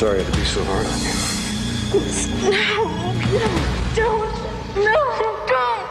sorry I had to be so hard on you. No, don't. No, don't.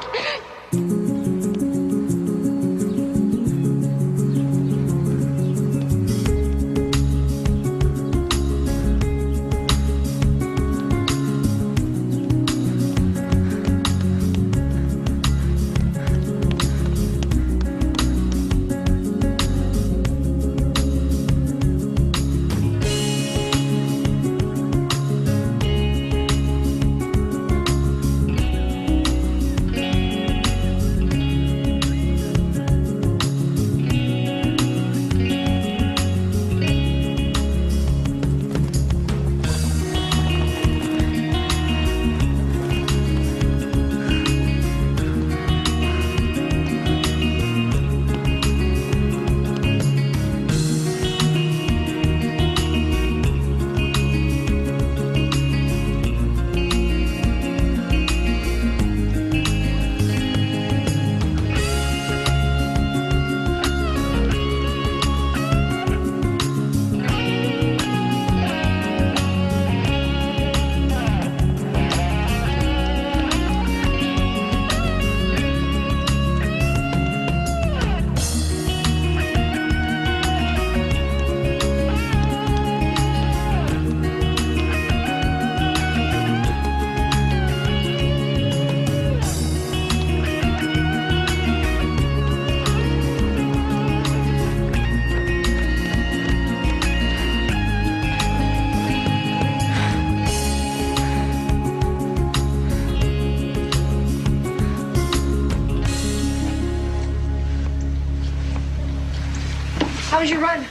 How was your run?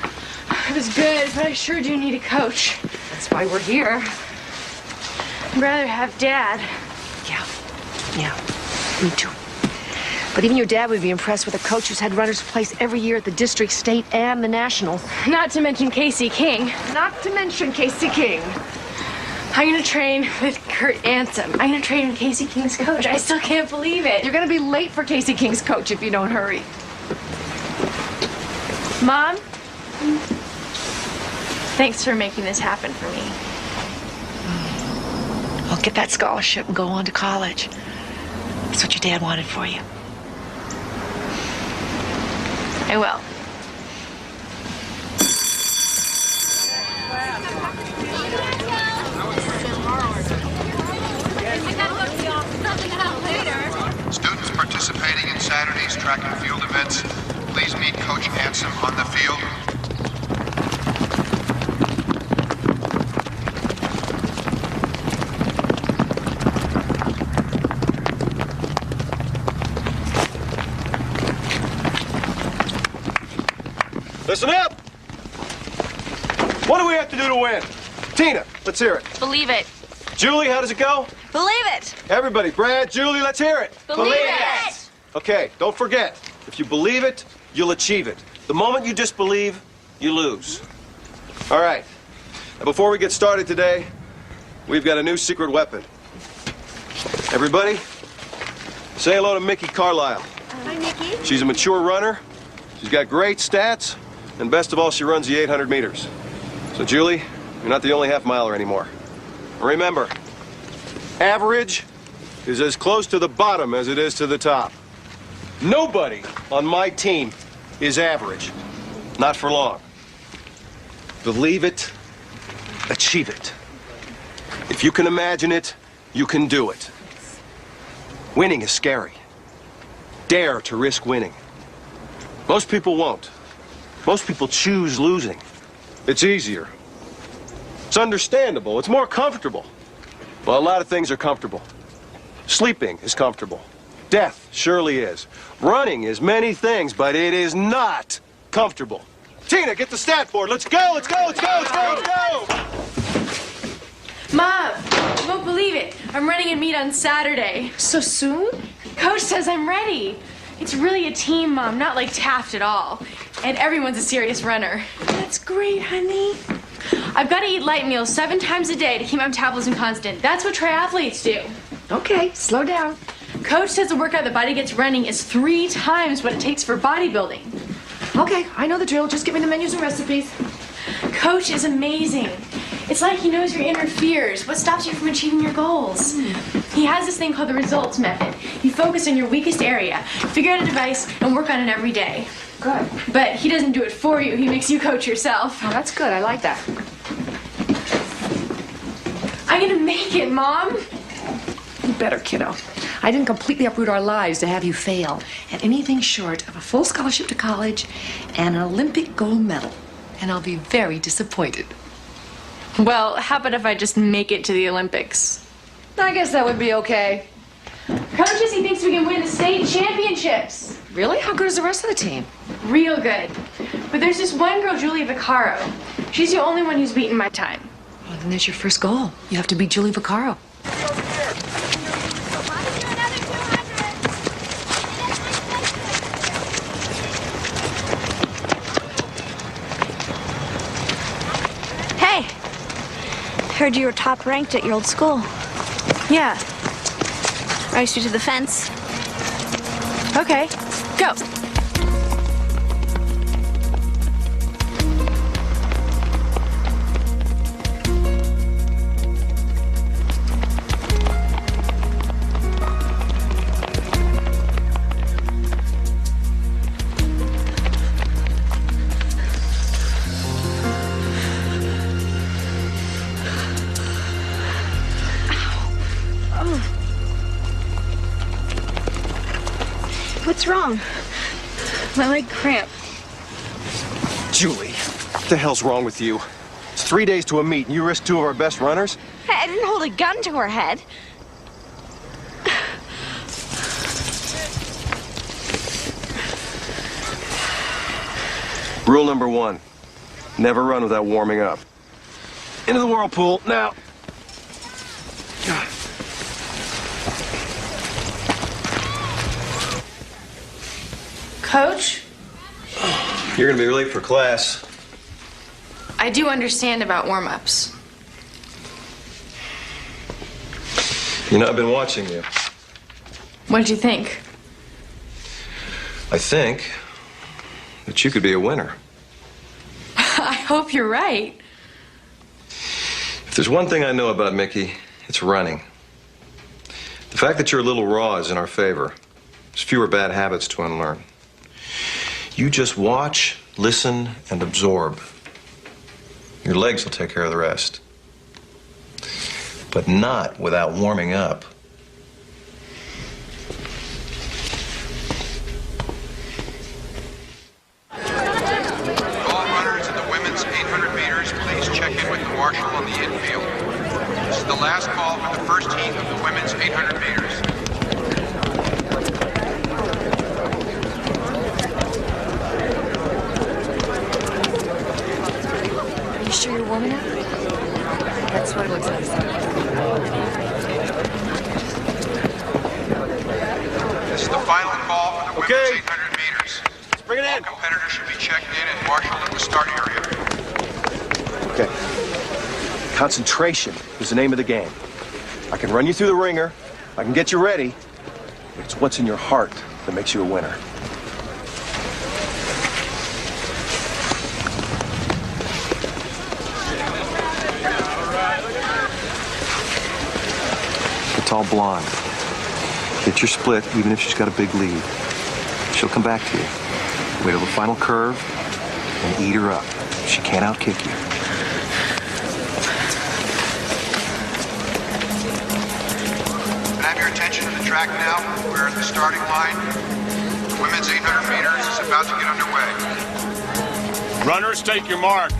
It was good, but I sure do need a coach. That's why we're here. I'd rather have Dad. Yeah, me too. But even your dad would be impressed with a coach who's had runners place every year at the district, state, and the nationals. Not to mention Casey King. Not to mention Casey King. I'm gonna train with Kurt Ansem. I'm gonna train with Casey King's coach. I still can't believe it. You're gonna be late for Casey King's coach if you don't hurry. Mom? Thanks for making this happen for me. Well, get that scholarship and go on to college. That's what your dad wanted for you. I will. Students participating in Saturday's track and field events, please meet Coach Ansem on the field. Listen up! What do we have to do to win? Tina, let's hear it. Believe it. Julie, how does it go? Believe it. Everybody, Brad, Julie, let's hear it. Believe it. Okay, don't forget, if you believe it, you'll achieve it. The moment you disbelieve, you lose. All right. Now, before we get started today, we've got a new secret weapon. Everybody, say hello to Mickey Carlisle. Hi, Mickey. She's a mature runner. She's got great stats. And best of all, she runs the 800 meters. So, Julie, you're not the only half-miler anymore. Remember, average is as close to the bottom as it is to the top. Nobody on my team is average. Not for long. Believe it, achieve it. If you can imagine it, you can do it. Winning is scary. Dare to risk winning. Most people won't. Most people choose losing. It's easier. It's understandable. It's more comfortable. Well, a lot of things are comfortable. Sleeping is comfortable. Death surely is. Running is many things, but it is not comfortable. Tina, get the stat board. Let's go, let's go, let's go, let's go, let's go! Mom, you won't believe it. I'm running a meet on Saturday. So soon? Coach says I'm ready. It's really a team, Mom, not like Taft at all. And everyone's a serious runner. That's great, honey. I've got to eat light meals 7 times a day to keep my metabolism constant. That's what triathletes do. Okay, slow down. Coach says the workout the body gets running is 3 times what it takes for bodybuilding. Okay, I know the drill. Just give me the menus and recipes. Coach is amazing. It's like he knows your inner fears, what stops you from achieving your goals. He has this thing called the results method. You focus on your weakest area, figure out a device, and work on it every day. Good. But he doesn't do it for you. He makes you coach yourself. Oh, that's good. I like that. I'm gonna make it, Mom. You better, kiddo. I didn't completely uproot our lives to have you fail at anything short of a full scholarship to college and an Olympic gold medal. And I'll be very disappointed. Well, how about if I just make it to the Olympics? I guess that would be okay. Coaches, he thinks we can win the state championships. Really? How good is the rest of the team? Real good. But there's this one girl, Julie Vaccaro. She's the only one who's beaten my time. Well, then that's your first goal. You have to beat Julie Vaccaro. Hey, heard you were top ranked at your old school. Yeah. Race you to the fence. Okay. Go. What's wrong? My leg cramp. Julie, what the hell's wrong with you? It's 3 days to a meet, and you risk two of our best runners? Hey, I didn't hold a gun to her head. Rule number 1, never run without warming up. Into the whirlpool, now. Coach, You're gonna be late for class. I do understand about warm-ups. You know, I've been watching you. What did you think? I think that you could be a winner. I hope you're right. If there's one thing I know about Mickey, it's running. The fact that you're a little raw is in our favor. There's fewer bad habits to unlearn. You just watch, listen, and absorb. Your legs will take care of the rest. But not without warming up. All runners in the women's 800 meters, please check in with the marshal on the infield. This is the last call for the first heat of the women's 800 meters. You sure you're warming up? That's what it looks like. This is the final call for the Okay. women's 800 meters. Let's bring it All in. competitors should be checked in and marshaled at the start area. Okay. Concentration is the name of the game. I can run you through the ringer, I can get you ready, but it's what's in your heart that makes you a winner. The tall blonde. Get your split, even if she's got a big lead. She'll come back to you. Wait till the final curve and eat her up. She can't outkick you. Can I have your attention to the track now? We're at the starting line. The women's 800 meters is about to get underway. Runners, take your mark.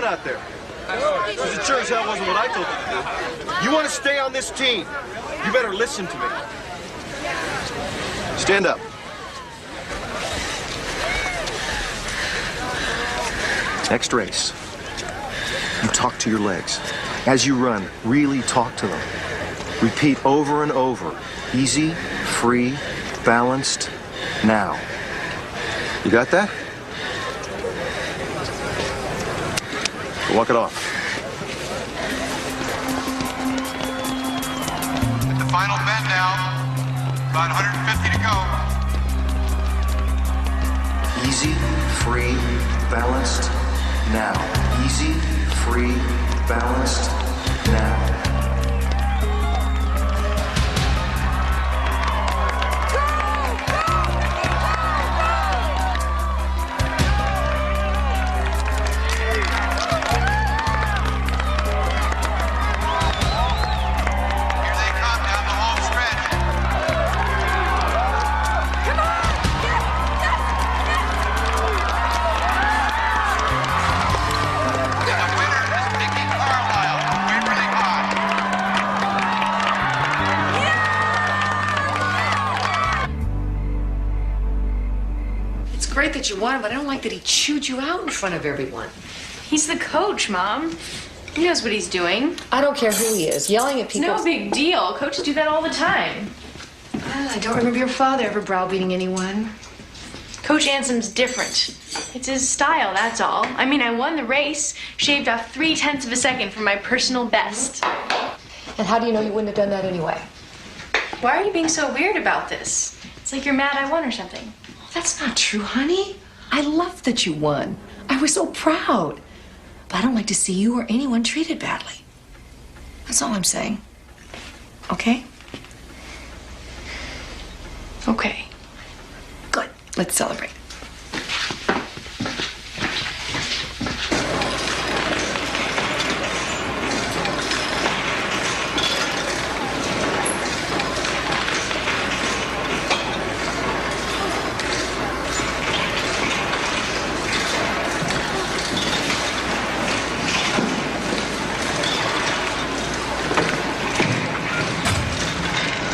out there. Because it sure as hell wasn't what I told you to do. You want to stay on this team, you better listen to me. Stand up. Next race, you talk to your legs. As you run, really talk to them. Repeat over and over. Easy, free, balanced, now. You got that? Walk it off. At the final bend now. About 150 to go. Easy, free, balanced, now. Easy, free, balanced, now. Great that you won, but I don't like that he chewed you out in front of everyone. He's the coach, Mom. He knows what he's doing. I don't care who he is. Yelling at people. No big deal. Coaches do that all the time. I don't remember your father ever browbeating anyone. Coach Ansom's different. It's his style, that's all. I mean, I won the race, shaved off 0.3 of a second from my personal best. And how do you know you wouldn't have done that anyway? Why are you being so weird about this? It's like you're mad I won or something. That's not true, honey. I love that you won. I was so proud. But I don't like to see you or anyone treated badly. That's all I'm saying. Okay? Okay. Good. Let's celebrate.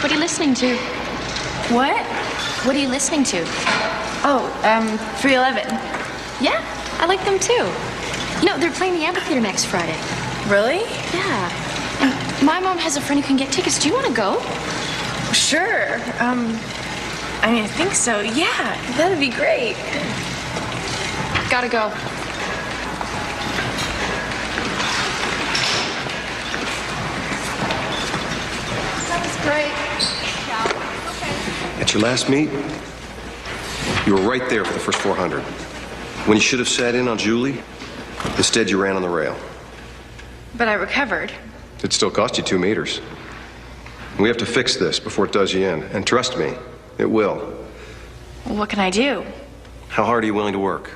What are you listening to? What? What are you listening to? Oh, 311. Yeah, I like them too. You know, they're playing the amphitheater next Friday. Really? Yeah. And my mom has a friend who can get tickets. Do you want to go? Sure. I mean, I think so. Yeah, that'd be great. Gotta go. Great. At your last meet, you were right there for the first 400. When you should have sat in on Julie, instead you ran on the rail. But I recovered. It still cost you 2 meters. We have to fix this before it does you in. And trust me, it will. Well, what can I do? How hard are you willing to work?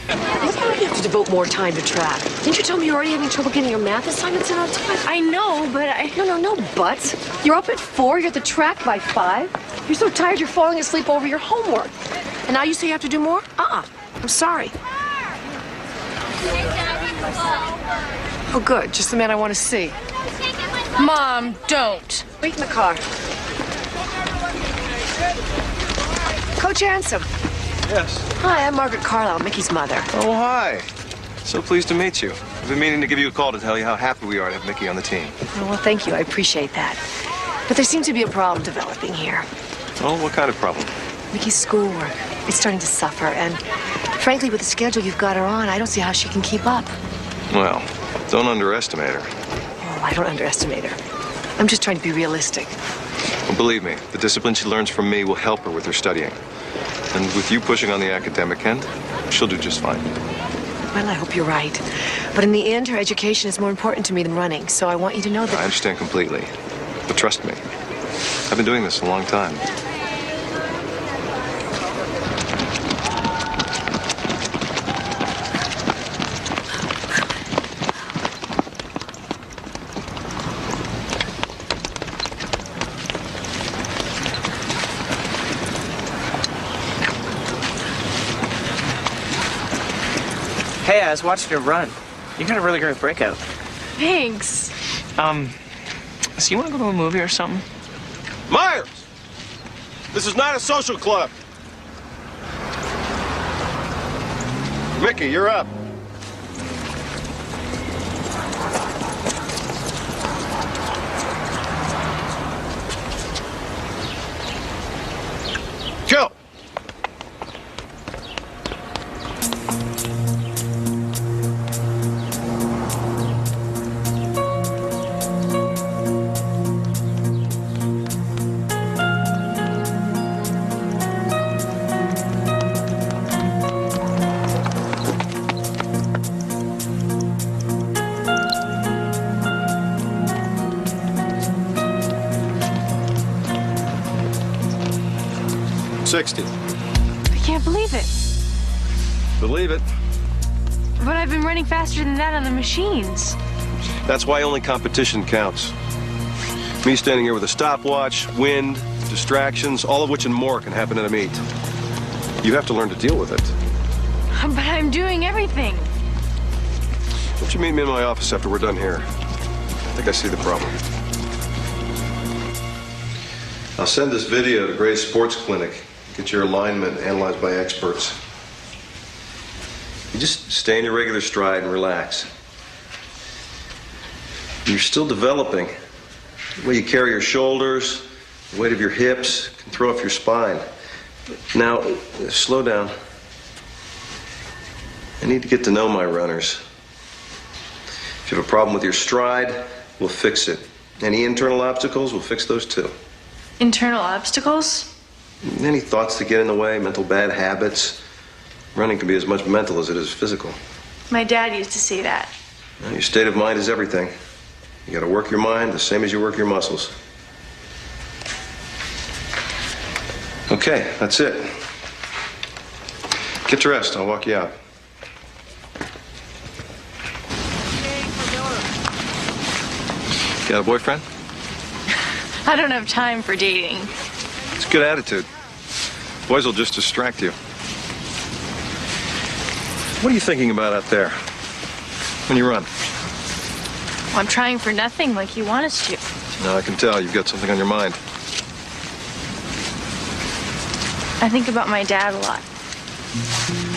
You have to devote more time to track. Didn't you tell me you're already having trouble getting your math assignments in on time? I know, but I... No buts. You're up at 4, you're at the track by 5. You're so tired you're falling asleep over your homework. And now you say you have to do more? I'm sorry. Oh, good. Just the man I want to see. Mom, don't. Wait in the car. Coach Ansom. Yes. Hi, I'm Margaret Carlisle, Mickey's mother. Oh, hi. So pleased to meet you. I've been meaning to give you a call to tell you how happy we are to have Mickey on the team. Oh, well, thank you. I appreciate that. But there seems to be a problem developing here. Oh, what kind of problem? Mickey's schoolwork. It's starting to suffer, and frankly, with the schedule you've got her on, I don't see how she can keep up. Well, don't underestimate her. Oh, I don't underestimate her. I'm just trying to be realistic. Well, believe me, the discipline she learns from me will help her with her studying. And with you pushing on the academic end, she'll do just fine. Well, I hope you're right. But in the end, her education is more important to me than running, so I want you to know that... I understand completely. But trust me, I've been doing this a long time. Hey, I was watching your run. You got a really great breakout. Thanks. So you want to go to a movie or something? Myers! This is not a social club. Mickey, you're up. Go! $60. I can't believe it. Believe it. But I've been running faster than that on the machines. That's why only competition counts. Me standing here with a stopwatch, wind, distractions, all of which and more can happen in a meet. You have to learn to deal with it. But I'm doing everything. Why don't you meet me in my office after we're done here? I think I see the problem. I'll send this video to Gray's Sports Clinic. Get your alignment analyzed by experts. You just stay in your regular stride and relax. You're still developing. The way you carry your shoulders, the weight of your hips can throw off your spine. Now, slow down. I need to get to know my runners. If you have a problem with your stride, we'll fix it. Any internal obstacles, we'll fix those too. Internal obstacles? Any thoughts that get in the way, mental bad habits. Running can be as much mental as it is physical. My dad used to say that. Well, your state of mind is everything. You gotta work your mind the same as you work your muscles. Okay, that's it. Get to rest, I'll walk you out. Got a boyfriend? I don't have time for dating. It's a good attitude. Boys will just distract you. What are you thinking about out there when you run? Well, I'm trying for nothing like you want us to. No, I can tell you've got something on your mind. I think about my dad a lot.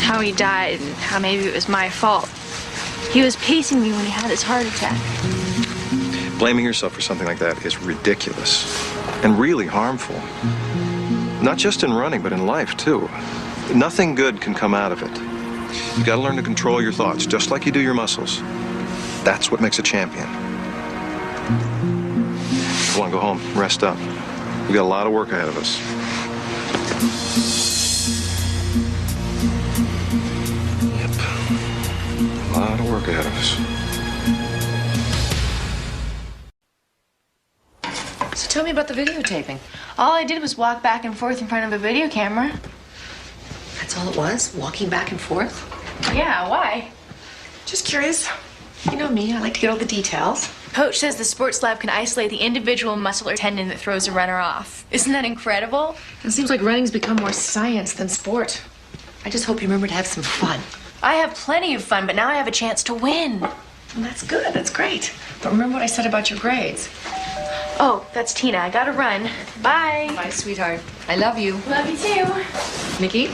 How he died and how maybe it was my fault. He was pacing me when he had his heart attack. Blaming yourself for something like that is ridiculous and really harmful. Not just in running, but in life, too. Nothing good can come out of it. You've got to learn to control your thoughts, just like you do your muscles. That's what makes a champion. Go on, go home, rest up. We've got a lot of work ahead of us. Yep. A lot of work ahead of us. So tell me about the videotaping. All I did was walk back and forth in front of a video camera. That's all it was? Walking back and forth? Yeah, why? Just curious. You know me, I like to get all the details. Coach says the sports lab can isolate the individual muscle or tendon that throws a runner off. Isn't that incredible? It seems like running's become more science than sport. I just hope you remember to have some fun. I have plenty of fun, but now I have a chance to win. Well, that's good, that's great. But remember what I said about your grades. Oh, that's Tina. I gotta run. Bye. Bye, sweetheart. I love you. Love you too. Mickey?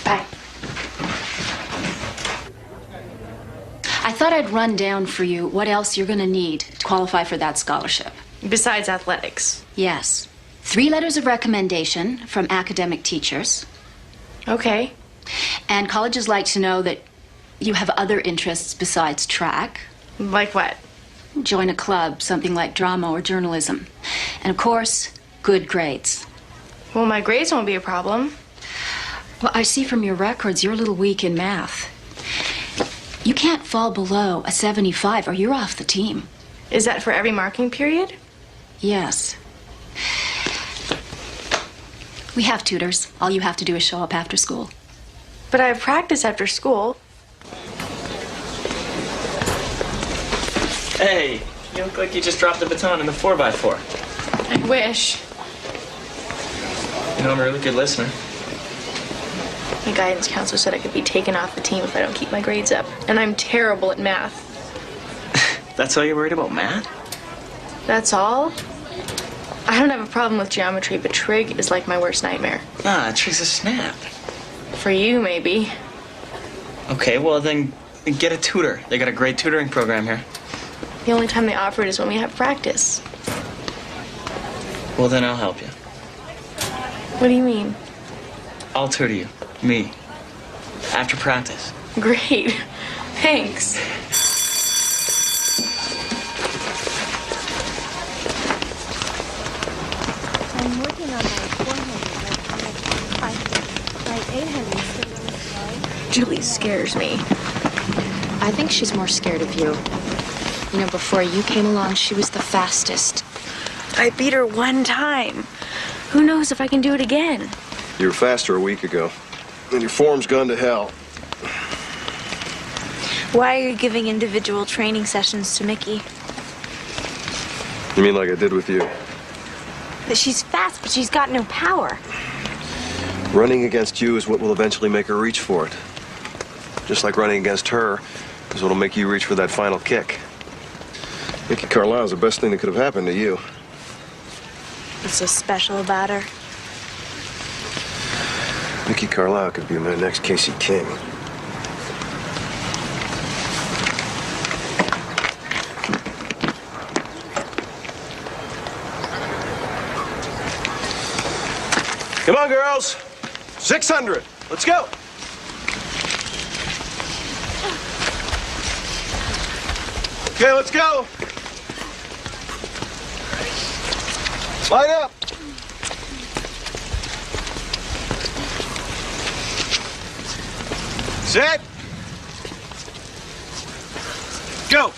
Bye. I thought I'd run down for you what else you're going to need to qualify for that scholarship. Besides athletics. Yes. 3 letters of recommendation from academic teachers. Okay. And colleges like to know that you have other interests besides track. Like what? Join a club, something like drama or journalism. And of course, good grades. Well, my grades won't be a problem. Well, I see from your records you're a little weak in math. You can't fall below a 75 or you're off the team. Is that for every marking period? Yes. We have tutors. All you have to do is show up after school. But I have practice after school. Hey, you look like you just dropped the baton in the 4x4. I wish. You know, I'm a really good listener. My guidance counselor said I could be taken off the team if I don't keep my grades up. And I'm terrible at math. That's all you're worried about, math? That's all? I don't have a problem with geometry, but trig is like my worst nightmare. Nah, trig's a snap. For you, maybe. Okay, well then get a tutor. They got a great tutoring program here. The only time they offer it is when we have practice. Well, then I'll help you. What do you mean? I'll tutor you. Me. After practice. Great. Thanks. I'm working on my 400, my 800 still really slow. Julie scares me. I think she's more scared of you. You know, before you came along, she was the fastest. I beat her one time. Who knows if I can do it again? You were faster a week ago. And your form's gone to hell. Why are you giving individual training sessions to Mickey? You mean like I did with you? That she's fast, but she's got no power. Running against you is what will eventually make her reach for it. Just like running against her is what'll make you reach for that final kick. Mickey Carlisle's the best thing that could have happened to you. What's so special about her? Mickey Carlisle could be my next Casey King. Come on, girls. 600. Let's go. Okay, let's go. Line up. Set. Go.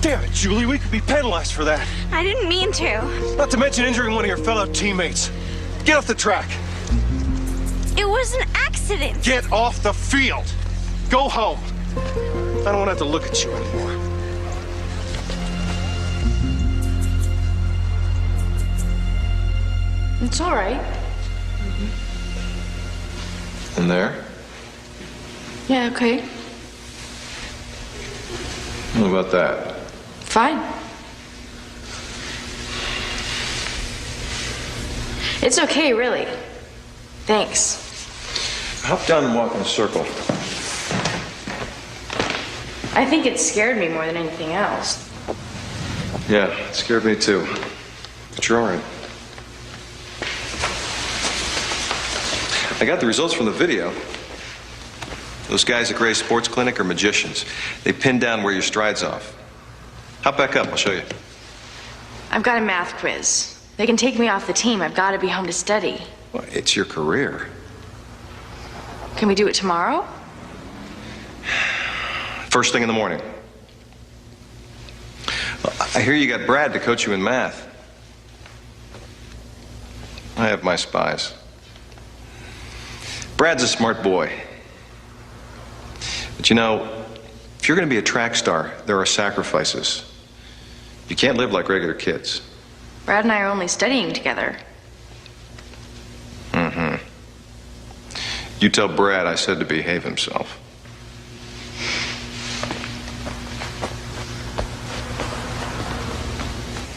Damn it, Julie, we could be penalized for that. I didn't mean to. Not to mention injuring one of your fellow teammates. Get off the track. It was an accident. Get off the field. Go home. I don't want to have to look at you anymore. It's all right. In there? Yeah, okay. What about that? Fine. It's okay, really. Thanks. Hop down and walk in a circle. I think it scared me more than anything else. Yeah, it scared me too. But you're all right. I got the results from the video. Those guys at Gray's Sports Clinic are magicians. They pin down where your stride's off. Hop back up, I'll show you. I've got a math quiz. They can take me off the team. I've got to be home to study. Well, it's your career. Can we do it tomorrow? First thing in the morning. I hear you got Brad to coach you in math. I have my spies. Brad's a smart boy. But you know, if you're going to be a track star, there are sacrifices. You can't live like regular kids. Brad and I are only studying together. Mm-hmm. You tell Brad I said to behave himself.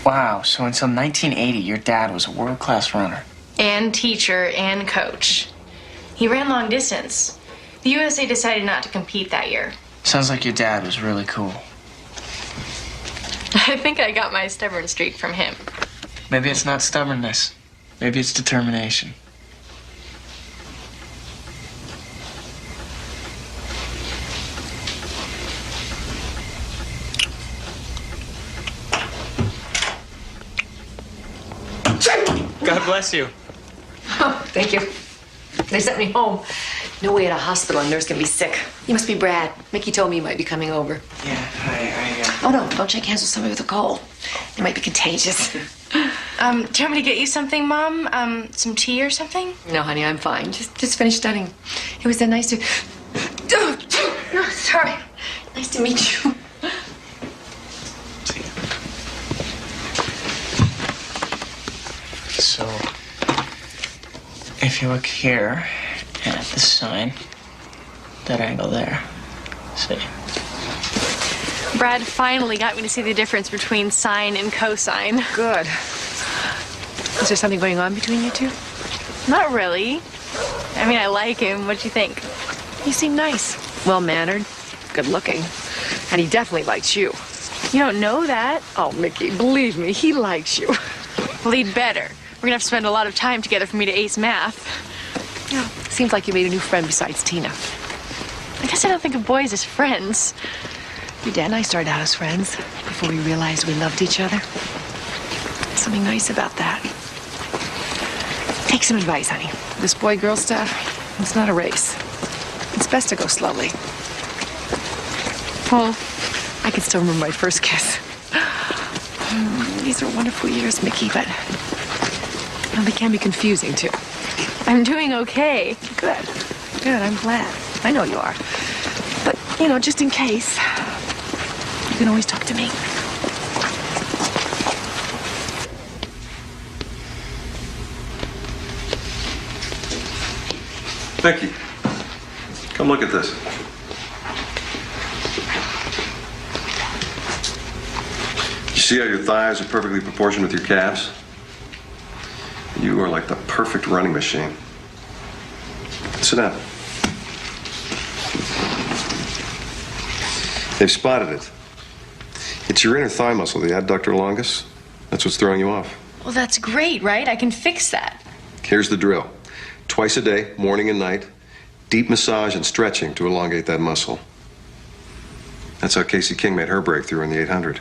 Wow, so until 1980, your dad was a world-class runner. And teacher and coach. He ran long distance. The USA decided not to compete that year. Sounds like your dad was really cool. I think I got my stubborn streak from him. Maybe it's not stubbornness. Maybe it's determination. God bless you. Oh, thank you. They sent me home. No way at a hospital a nurse can be sick. You must be Brad. Mickey told me you might be coming over. Yeah, Oh, no, don't shake hands with somebody with a cold. It might be contagious. Do you want me to get you something, Mom? Some tea or something? No, honey, I'm fine. Just finished studying. It was nice to... Oh, sorry. Nice to meet you. So, if you look here and at the sign, that angle there, see? Brad finally got me to see the difference between sine and cosine. Good. Is there something going on between you two? Not really. I mean, I like him. What'd you think? You seem nice. Well-mannered, good-looking. And he definitely likes you. You don't know that. Oh, Mickey, believe me, he likes you. Well, he'd better. We're gonna have to spend a lot of time together for me to ace math. Yeah, seems like you made a new friend besides Tina. I guess I don't think of boys as friends. Your dad and I started out as friends before we realized we loved each other. There's something nice about that. Take some advice, honey. This boy-girl stuff, it's not a race. It's best to go slowly. Well, I can still remember my first kiss. These are wonderful years, Mickey, but they can be confusing, too. I'm doing okay. Good. Good, I'm glad. I know you are. But, just in case, you can always talk to me. Becky, come look at this. You see how your thighs are perfectly proportioned with your calves? You are like the perfect running machine. Sit down. They've spotted it. It's your inner thigh muscle, the adductor longus. That's what's throwing you off. well, that's great, right? I can fix that. Here's the drill. Twice a day, morning and night, deep massage and stretching to elongate that muscle. That's how Casey King made her breakthrough in the 800.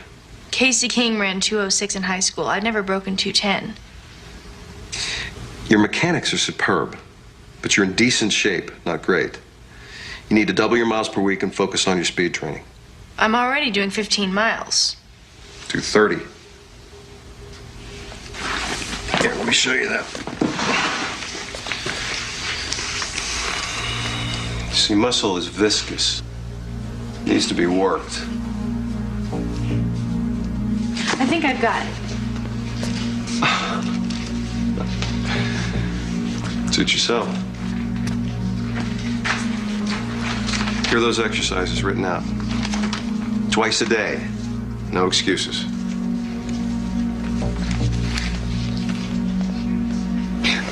Casey King ran 206 in high school. I'd never broken 210. Your mechanics are superb, but you're in decent shape, not great. You need to double your miles per week and focus on your speed training. I'm already doing 15 miles. Do 30. Here, let me show you that. See, muscle is viscous. Needs to be worked. I think I've got it. Suit yourself. Here are those exercises written out. Twice a day. No excuses.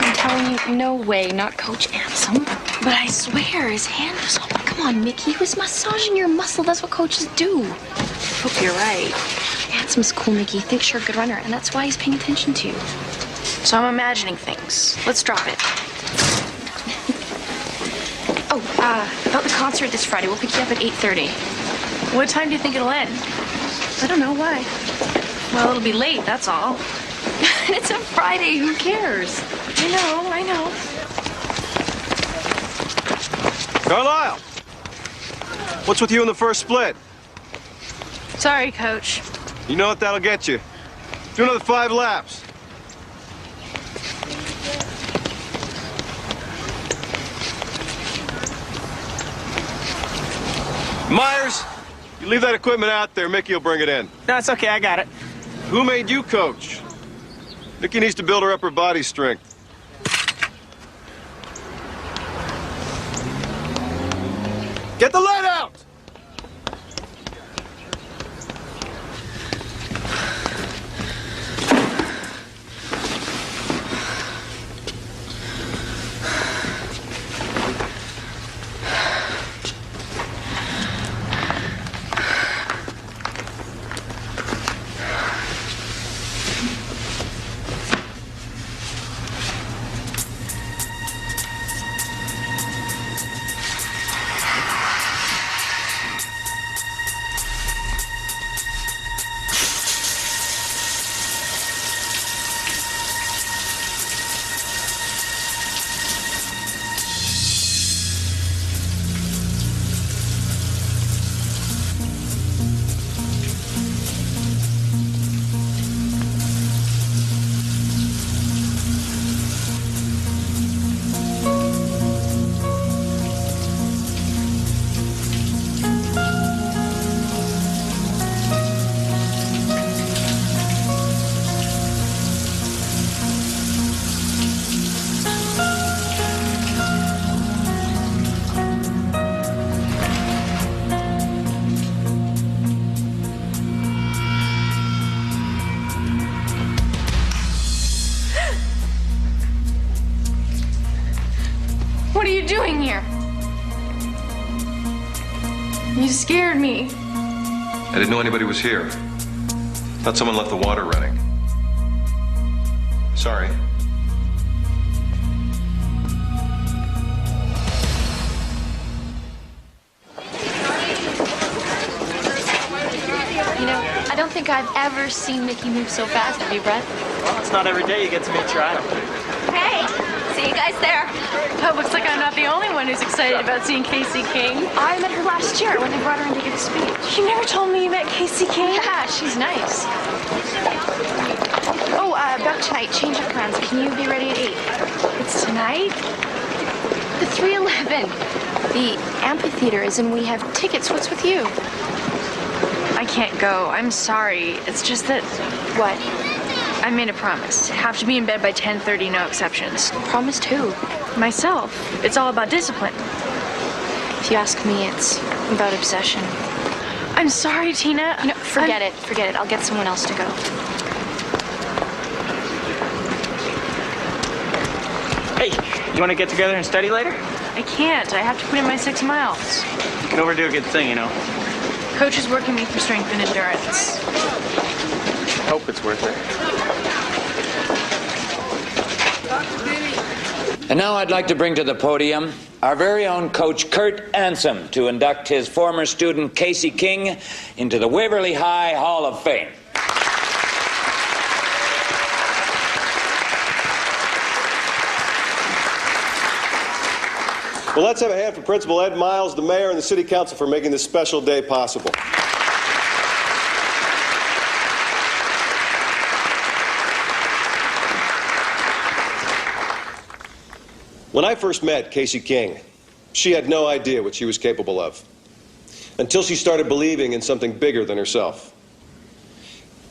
I'm telling you, no way, not Coach Ansem. But I swear, his hand was on. Come on, Mickey, he was massaging your muscle. That's what coaches do. Hope you're right. Ansom's cool, Mickey. He thinks you're a good runner, and that's why he's paying attention to you. So I'm imagining things. Let's drop it. About the concert this Friday. We'll pick you up at 8:30. What time do you think it'll end? I don't know why. Well, it'll be late, that's all. It's a Friday. Who cares? I know. Carlisle! What's with you in the first split? Sorry, Coach. You know what that'll get you. Do another 5 laps. Myers, you leave that equipment out there, Mickey will bring it in. No, it's okay. I got it. Who made you coach? Mickey needs to build her upper body strength. Get the lead out! What are you doing here? You scared me. I didn't know anybody was here. Thought someone left the water running. Sorry. You know, I don't think I've ever seen Mickey move so fast. Have you, Brett? Well, it's not every day you get to meet your idol. Hey, see you guys there. It looks like I'm not the only one who's excited about seeing Casey King. I met her last year when they brought her in to give a speech. You never told me you met Casey King. Yeah, she's nice. Oh, about tonight, change of plans. Can you be ready at 8? It's tonight? The 311. The amphitheater is, and we have tickets. What's with you? I can't go. I'm sorry. It's just that What? I made a promise. Have to be in bed by 10:30, no exceptions. Promised who? Myself. It's all about discipline. If you ask me, it's about obsession. I'm sorry, Tina. You know, forget it. Forget it. I'll get someone else to go. Hey, you want to get together and study later? I can't. I have to put in my 6 miles. You can overdo a good thing, you know. Coach is working me for strength and endurance. Hope it's worth it. And now I'd like to bring to the podium our very own coach Kurt Ansom to induct his former student Casey King into the Waverly High Hall of Fame. Well, let's have a hand for Principal Ed Miles, the mayor, and the city council for making this special day possible. When I first met Casey King, she had no idea what she was capable of, until she started believing in something bigger than herself.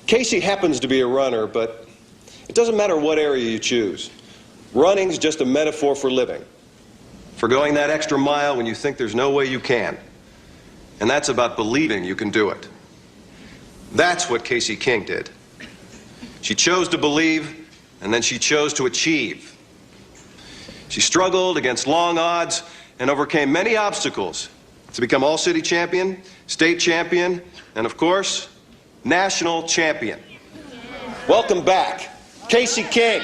Casey happens to be a runner, but it doesn't matter what area you choose. Running's just a metaphor for living, for going that extra mile when you think there's no way you can. And that's about believing you can do it. That's what Casey King did. She chose to believe, and then she chose to achieve. She struggled against long odds and overcame many obstacles to become all-city champion, state champion, and of course, national champion. Welcome back, Casey King.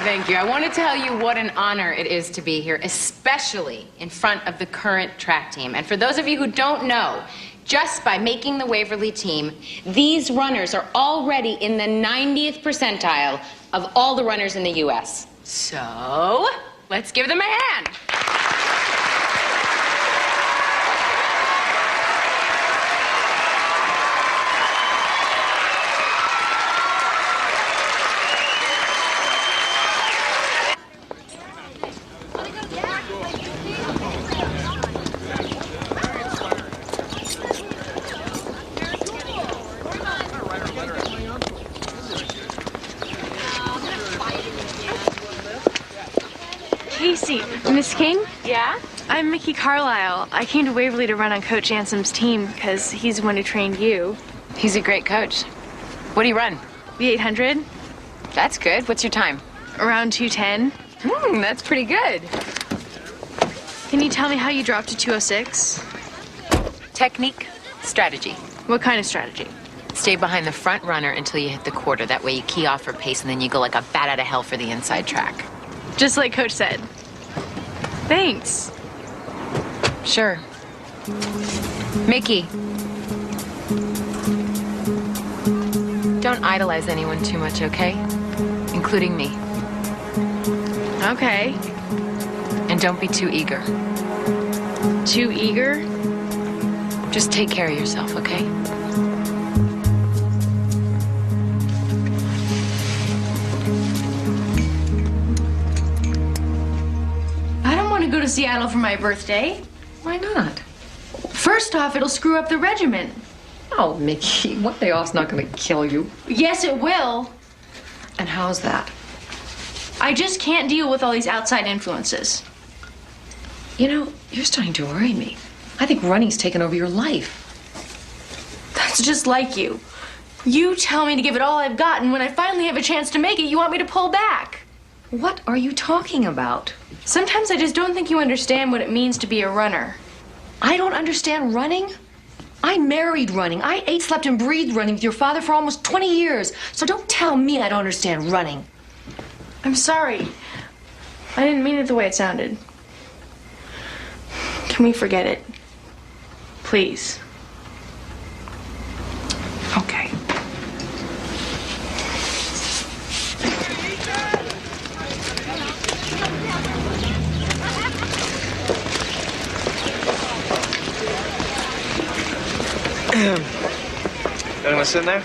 Thank you. I want to tell you what an honor it is to be here, especially in front of the current track team. And for those of you who don't know, just by making the Waverly team, these runners are already in the 90th percentile of all the runners in the U.S. So, let's give them a hand. Casey, Miss King? Yeah? I'm Mickey Carlisle. I came to Waverly to run on Coach Ansom's team because he's the one who trained you. He's a great coach. What do you run? The 800, That's good. What's your time? around 210. That's pretty good. Can you tell me how you dropped to 206? Technique, strategy. What kind of strategy? Stay behind the front runner until you hit the quarter. That way you key off for pace and then you go like a bat out of hell for the inside track. Just like Coach said. Thanks. Sure. Mickey. Don't idolize anyone too much, okay? Including me. Okay. And don't be too eager. Too eager? Just take care of yourself, okay? I don't want to go to Seattle for my birthday. Why not? First off, it'll screw up the regiment. Oh, Mickey, one day off's not going to kill you. Yes, it will. And how's that? I just can't deal with all these outside influences. You know, you're starting to worry me. I think running's taken over your life. That's just like you. You tell me to give it all I've got, and when I finally have a chance to make it, you want me to pull back. What are you talking about? Sometimes I just don't think you understand what it means to be a runner. I don't understand running? I married running. I ate, slept, and breathed running with your father for almost 20 years. So don't tell me I don't understand running. I'm sorry. I didn't mean it the way it sounded. Can we forget it? Please. Okay. Anyone sitting there?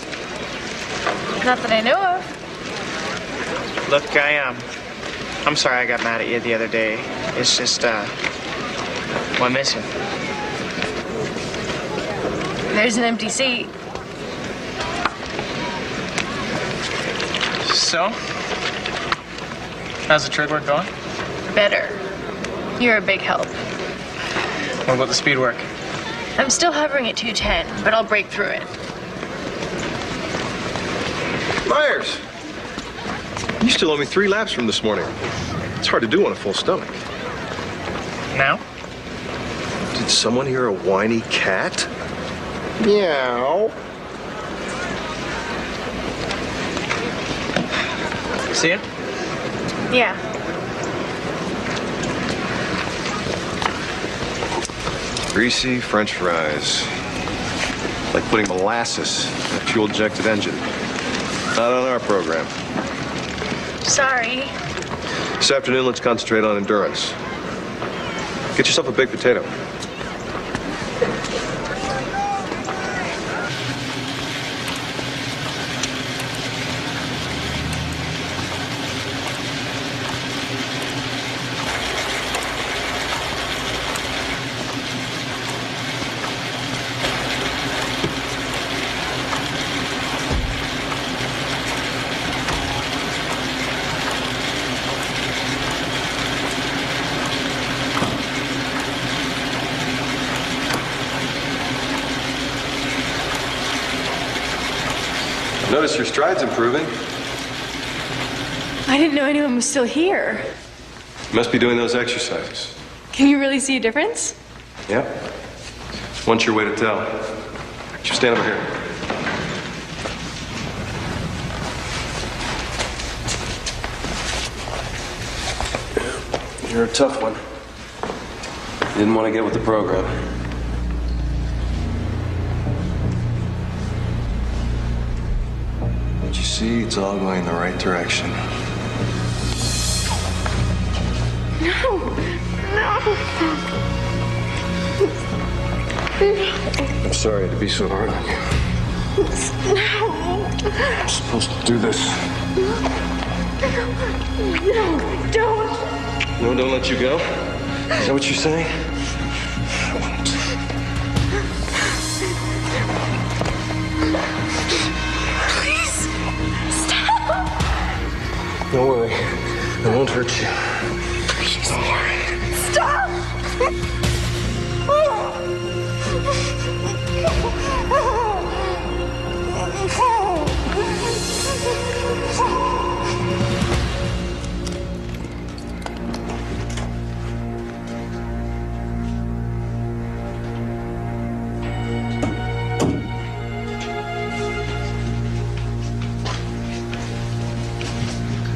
Not that I know of. Look, I'm sorry I got mad at you the other day. It's just, well, I miss you. There's an empty seat. So? How's the trade work going? Better. You're a big help. What about the speed work? I'm still hovering at 210, but I'll break through it. Myers! You still owe me 3 laps from this morning. It's hard to do on a full stomach. Now? Did someone hear a whiny cat? Meow. See ya? Yeah. Greasy French fries. Like putting molasses in a fuel-injected engine. Not on our program. Sorry. This afternoon, let's concentrate on endurance. Get yourself a baked potato. Notice your stride's improving. I didn't know anyone was still here. You must be doing those exercises. Can you really see a difference? Yep. What's your way to tell? You stand over here. You're a tough one. You didn't want to get with the program. But you see, it's all going in the right direction. No! No! I'm sorry to be so hard on you. No! I'm supposed to do this. No, don't! No, don't let you go? Is that what you're saying? I won't. Please! Stop! Don't worry. I won't hurt you. Please. Don't worry. Stop!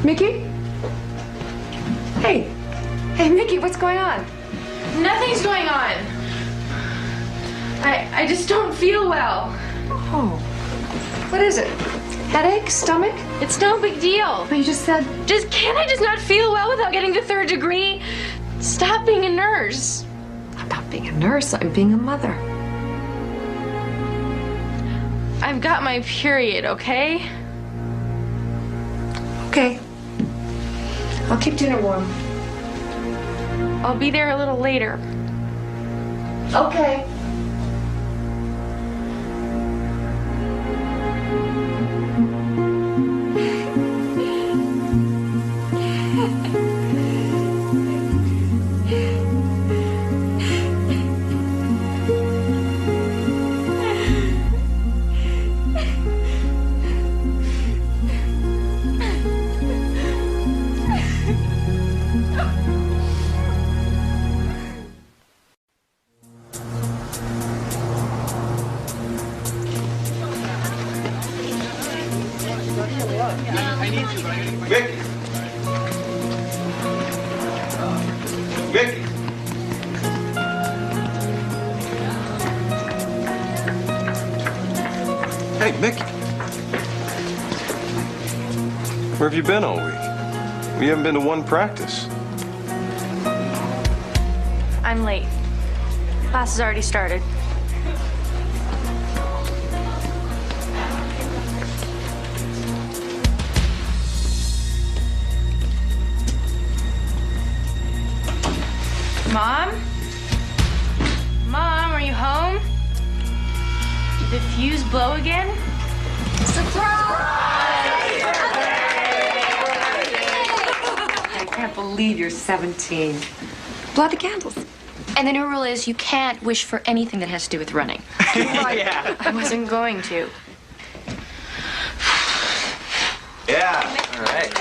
Mickey? Hey. Hey, Mickey, what's going on? Nothing's going on. I just don't feel well. Oh. What is it? Headache? Stomach? It's no big deal. But you just said... Can't I just not feel well without getting the 3rd degree? Stop being a nurse. I'm not being a nurse, I'm being a mother. I've got my period, okay? Okay. I'll keep dinner warm. I'll be there a little later. Okay. Mickey! Hey, Mickey. Where have you been all week? We haven't been to one practice. I'm late. Class has already started. Mom? Mom, are you home? Did the fuse blow again? I can't believe you're 17. Blow out the candles. And the new rule is you can't wish for anything that has to do with running. Yeah. I wasn't going to. Yeah. All right.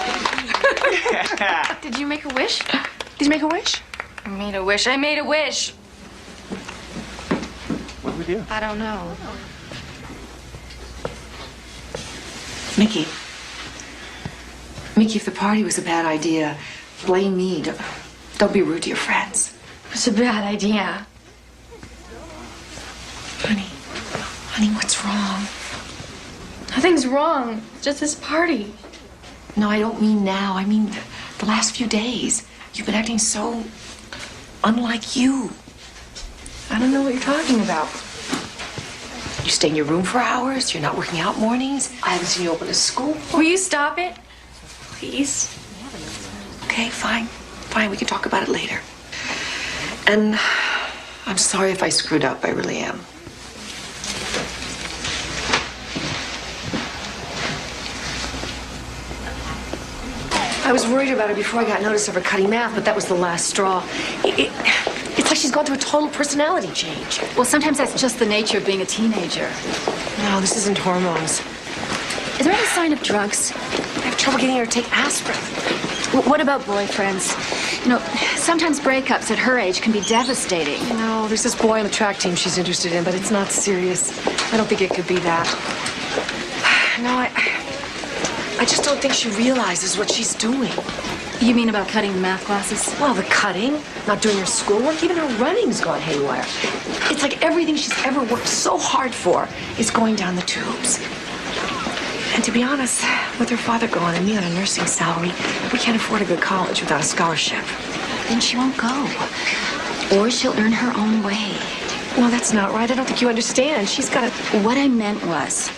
Did you make a wish? Did you make a wish? I made a wish. I made a wish. What do we do? I don't know. Mickey. Mickey, if the party was a bad idea, blame me. Don't be rude to your friends. It's a bad idea. Honey, what's wrong? Nothing's wrong. It's just this party. No, I don't mean now. I mean the last few days. You've been acting so unlike you. I don't know what you're talking about. You stay in your room for hours. You're not working out mornings. I haven't seen you open a school. Will you stop it? Please. Okay, fine. Fine, we can talk about it later. And I'm sorry if I screwed up. I really am. I was worried about her before I got notice of her cutting math, but that was the last straw. It's like she's gone through a total personality change. Well, sometimes that's just the nature of being a teenager. No, this isn't hormones. Is there any sign of drugs? I have trouble getting her to take aspirin. What about boyfriends? You know, sometimes breakups at her age can be devastating. No, there's this boy on the track team she's interested in, but it's not serious. I don't think it could be that. No, I just don't think she realizes what she's doing. You mean about cutting the math classes? Well, the cutting, not doing her schoolwork, even her running's gone haywire. It's like everything she's ever worked so hard for is going down the tubes. And to be honest, with her father gone and me on a nursing salary, we can't afford a good college without a scholarship. Then she won't go. Or she'll earn her own way. Well, that's not right. I don't think you understand. She's got to... What I meant was,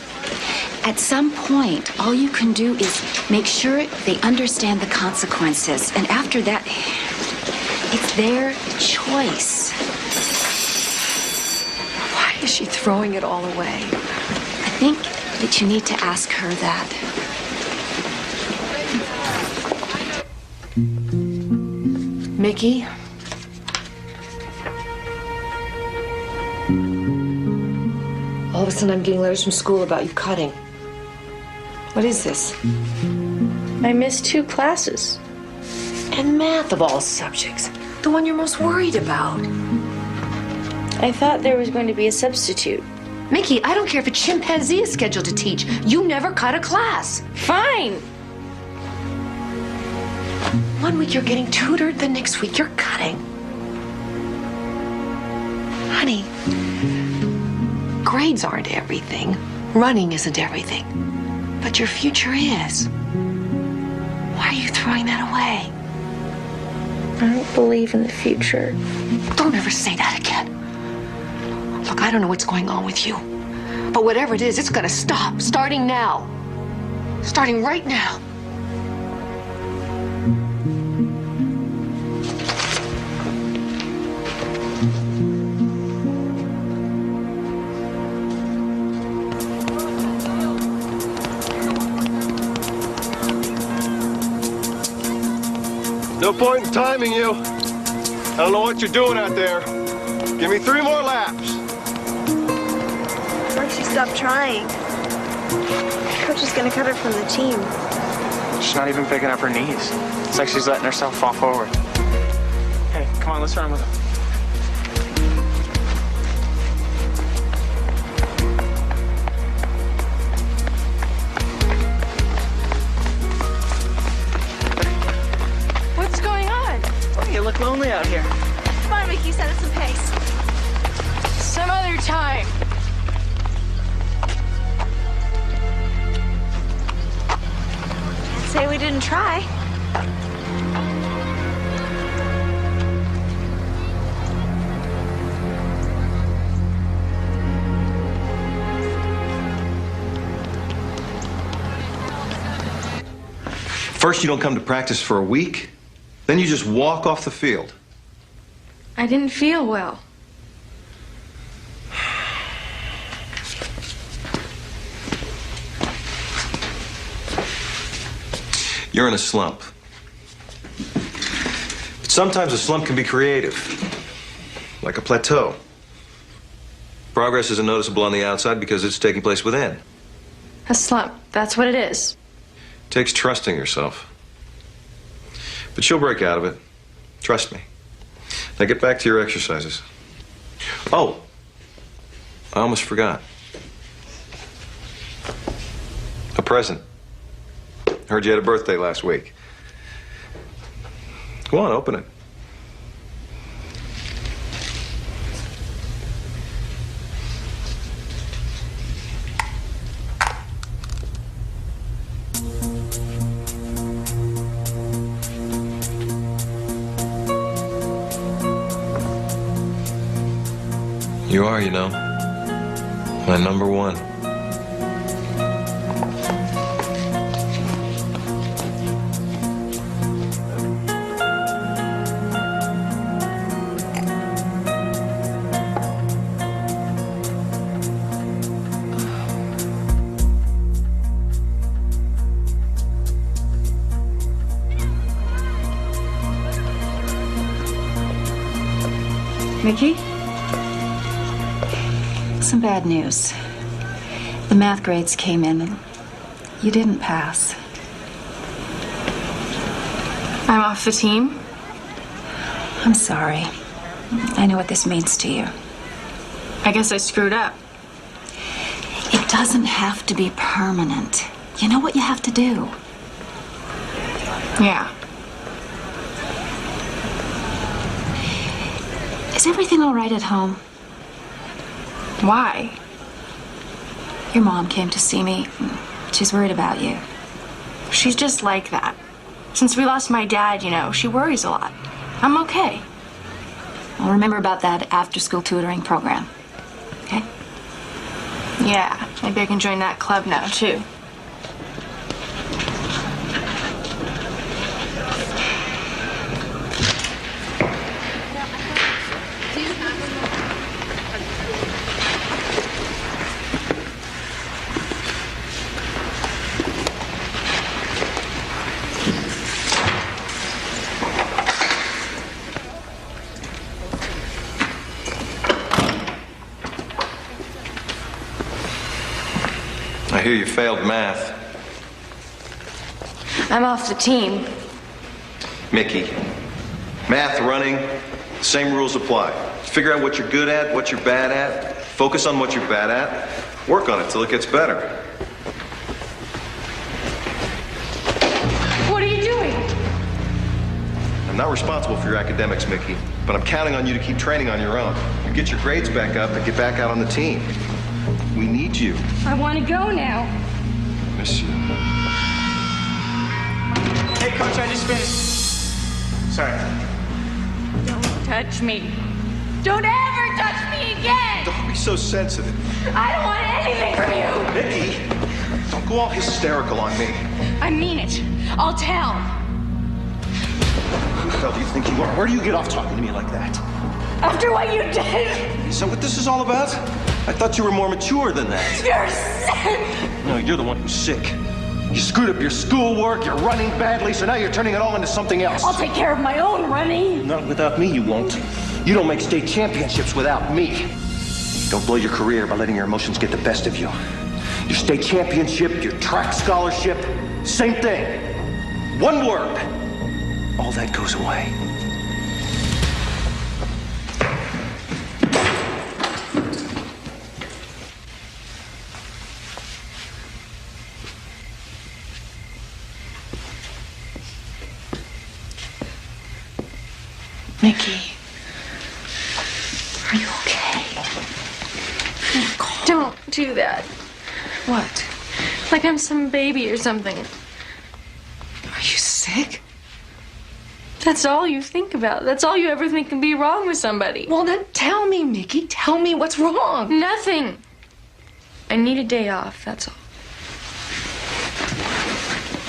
at some point, all you can do is make sure they understand the consequences. And after that, it's their choice. Why is she throwing it all away? I think that you need to ask her that. Mickey? All of a sudden, I'm getting letters from school about you cutting. What is this? I missed 2 classes. And math of all subjects. The one you're most worried about. I thought there was going to be a substitute. Mickey, I don't care if a chimpanzee is scheduled to teach. You never cut a class. Fine. One week you're getting tutored, the next week you're cutting. Honey, grades aren't everything. Running isn't everything. But your future is. Why are you throwing that away? I don't believe in the future. Don't ever say that again. Look, I don't know what's going on with you. But whatever it is, it's gonna stop. Starting now. Starting right now. No point in timing you. I don't know what you're doing out there. Give me 3 more laps. Why don't you stop trying? Coach is gonna cut her from the team. She's not even picking up her knees. It's like she's letting herself fall forward. Hey, come on, let's run with her. look lonely out here. Come on, Mickey, set us some pace. Some other time. Can't say we didn't try. First, you don't come to practice for a week, then you just walk off the field. I didn't feel well. You're in a slump. But sometimes a slump can be creative, like a plateau. Progress isn't noticeable on the outside because it's taking place within. A slump, that's what it is. Takes trusting yourself. But you'll break out of it. Trust me. Now get back to your exercises. Oh, I almost forgot. A present. Heard you had a birthday last week. Go on, open it. You are, you know, my number one. Mickey? Some bad news. The math grades came in and you didn't pass. I'm off the team? I'm sorry. I know what this means to you. I guess I screwed up. It doesn't have to be permanent. You know what you have to do. Yeah. Is everything all right at home? Why? Your mom came to see me. She's worried about you. She's just like that. Since we lost my dad, you know, she worries a lot. I'm okay. Well, remember about that after-school tutoring program, okay? Yeah, maybe I can join that club now, too. I hear you failed math. I'm off the team. Mickey, math, running, same rules apply. Figure out what you're good at, what you're bad at. Focus on what you're bad at. Work on it till it gets better. What are you doing? I'm not responsible for your academics, Mickey, but I'm counting on you to keep training on your own. You get your grades back up and get back out on the team. We need you. I want to go now. Miss you. Hey, Coach, I just finished. Sorry. Don't touch me. Don't ever touch me again! Don't be so sensitive. I don't want anything from you! Mickey, don't go all hysterical on me. I mean it. I'll tell. Who the hell do you think you are? Where do you get off talking to me like that? After what you did! Is that what this is all about? I thought you were more mature than that. You're sick! No, you're the one who's sick. You screwed up your schoolwork, you're running badly, so now you're turning it all into something else. I'll take care of my own running. Not without me, you won't. You don't make state championships without me. Don't blow your career by letting your emotions get the best of you. Your state championship, your track scholarship, same thing. One word. All that goes away. Mickey, are you okay? Don't do that. What? Like I'm some baby or something. Are you sick? That's all you think about. That's all you ever think can be wrong with somebody. Well, then tell me, Mickey. Tell me what's wrong. Nothing. I need a day off, that's all.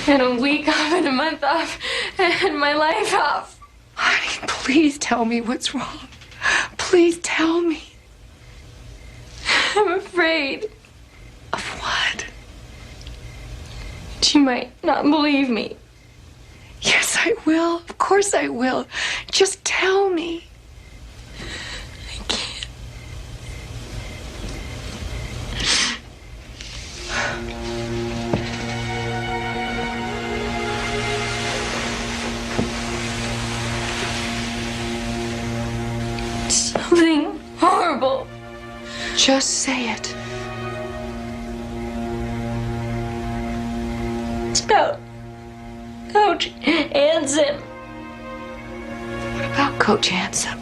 And a week off and a month off and my life off. Honey, please tell me what's wrong. Please tell me. I'm afraid. Of what? She might not believe me. Yes, I will. Of course I will. Just tell me. I can't. Something horrible. Just say it. It's about Coach Anson. What about Coach Anson?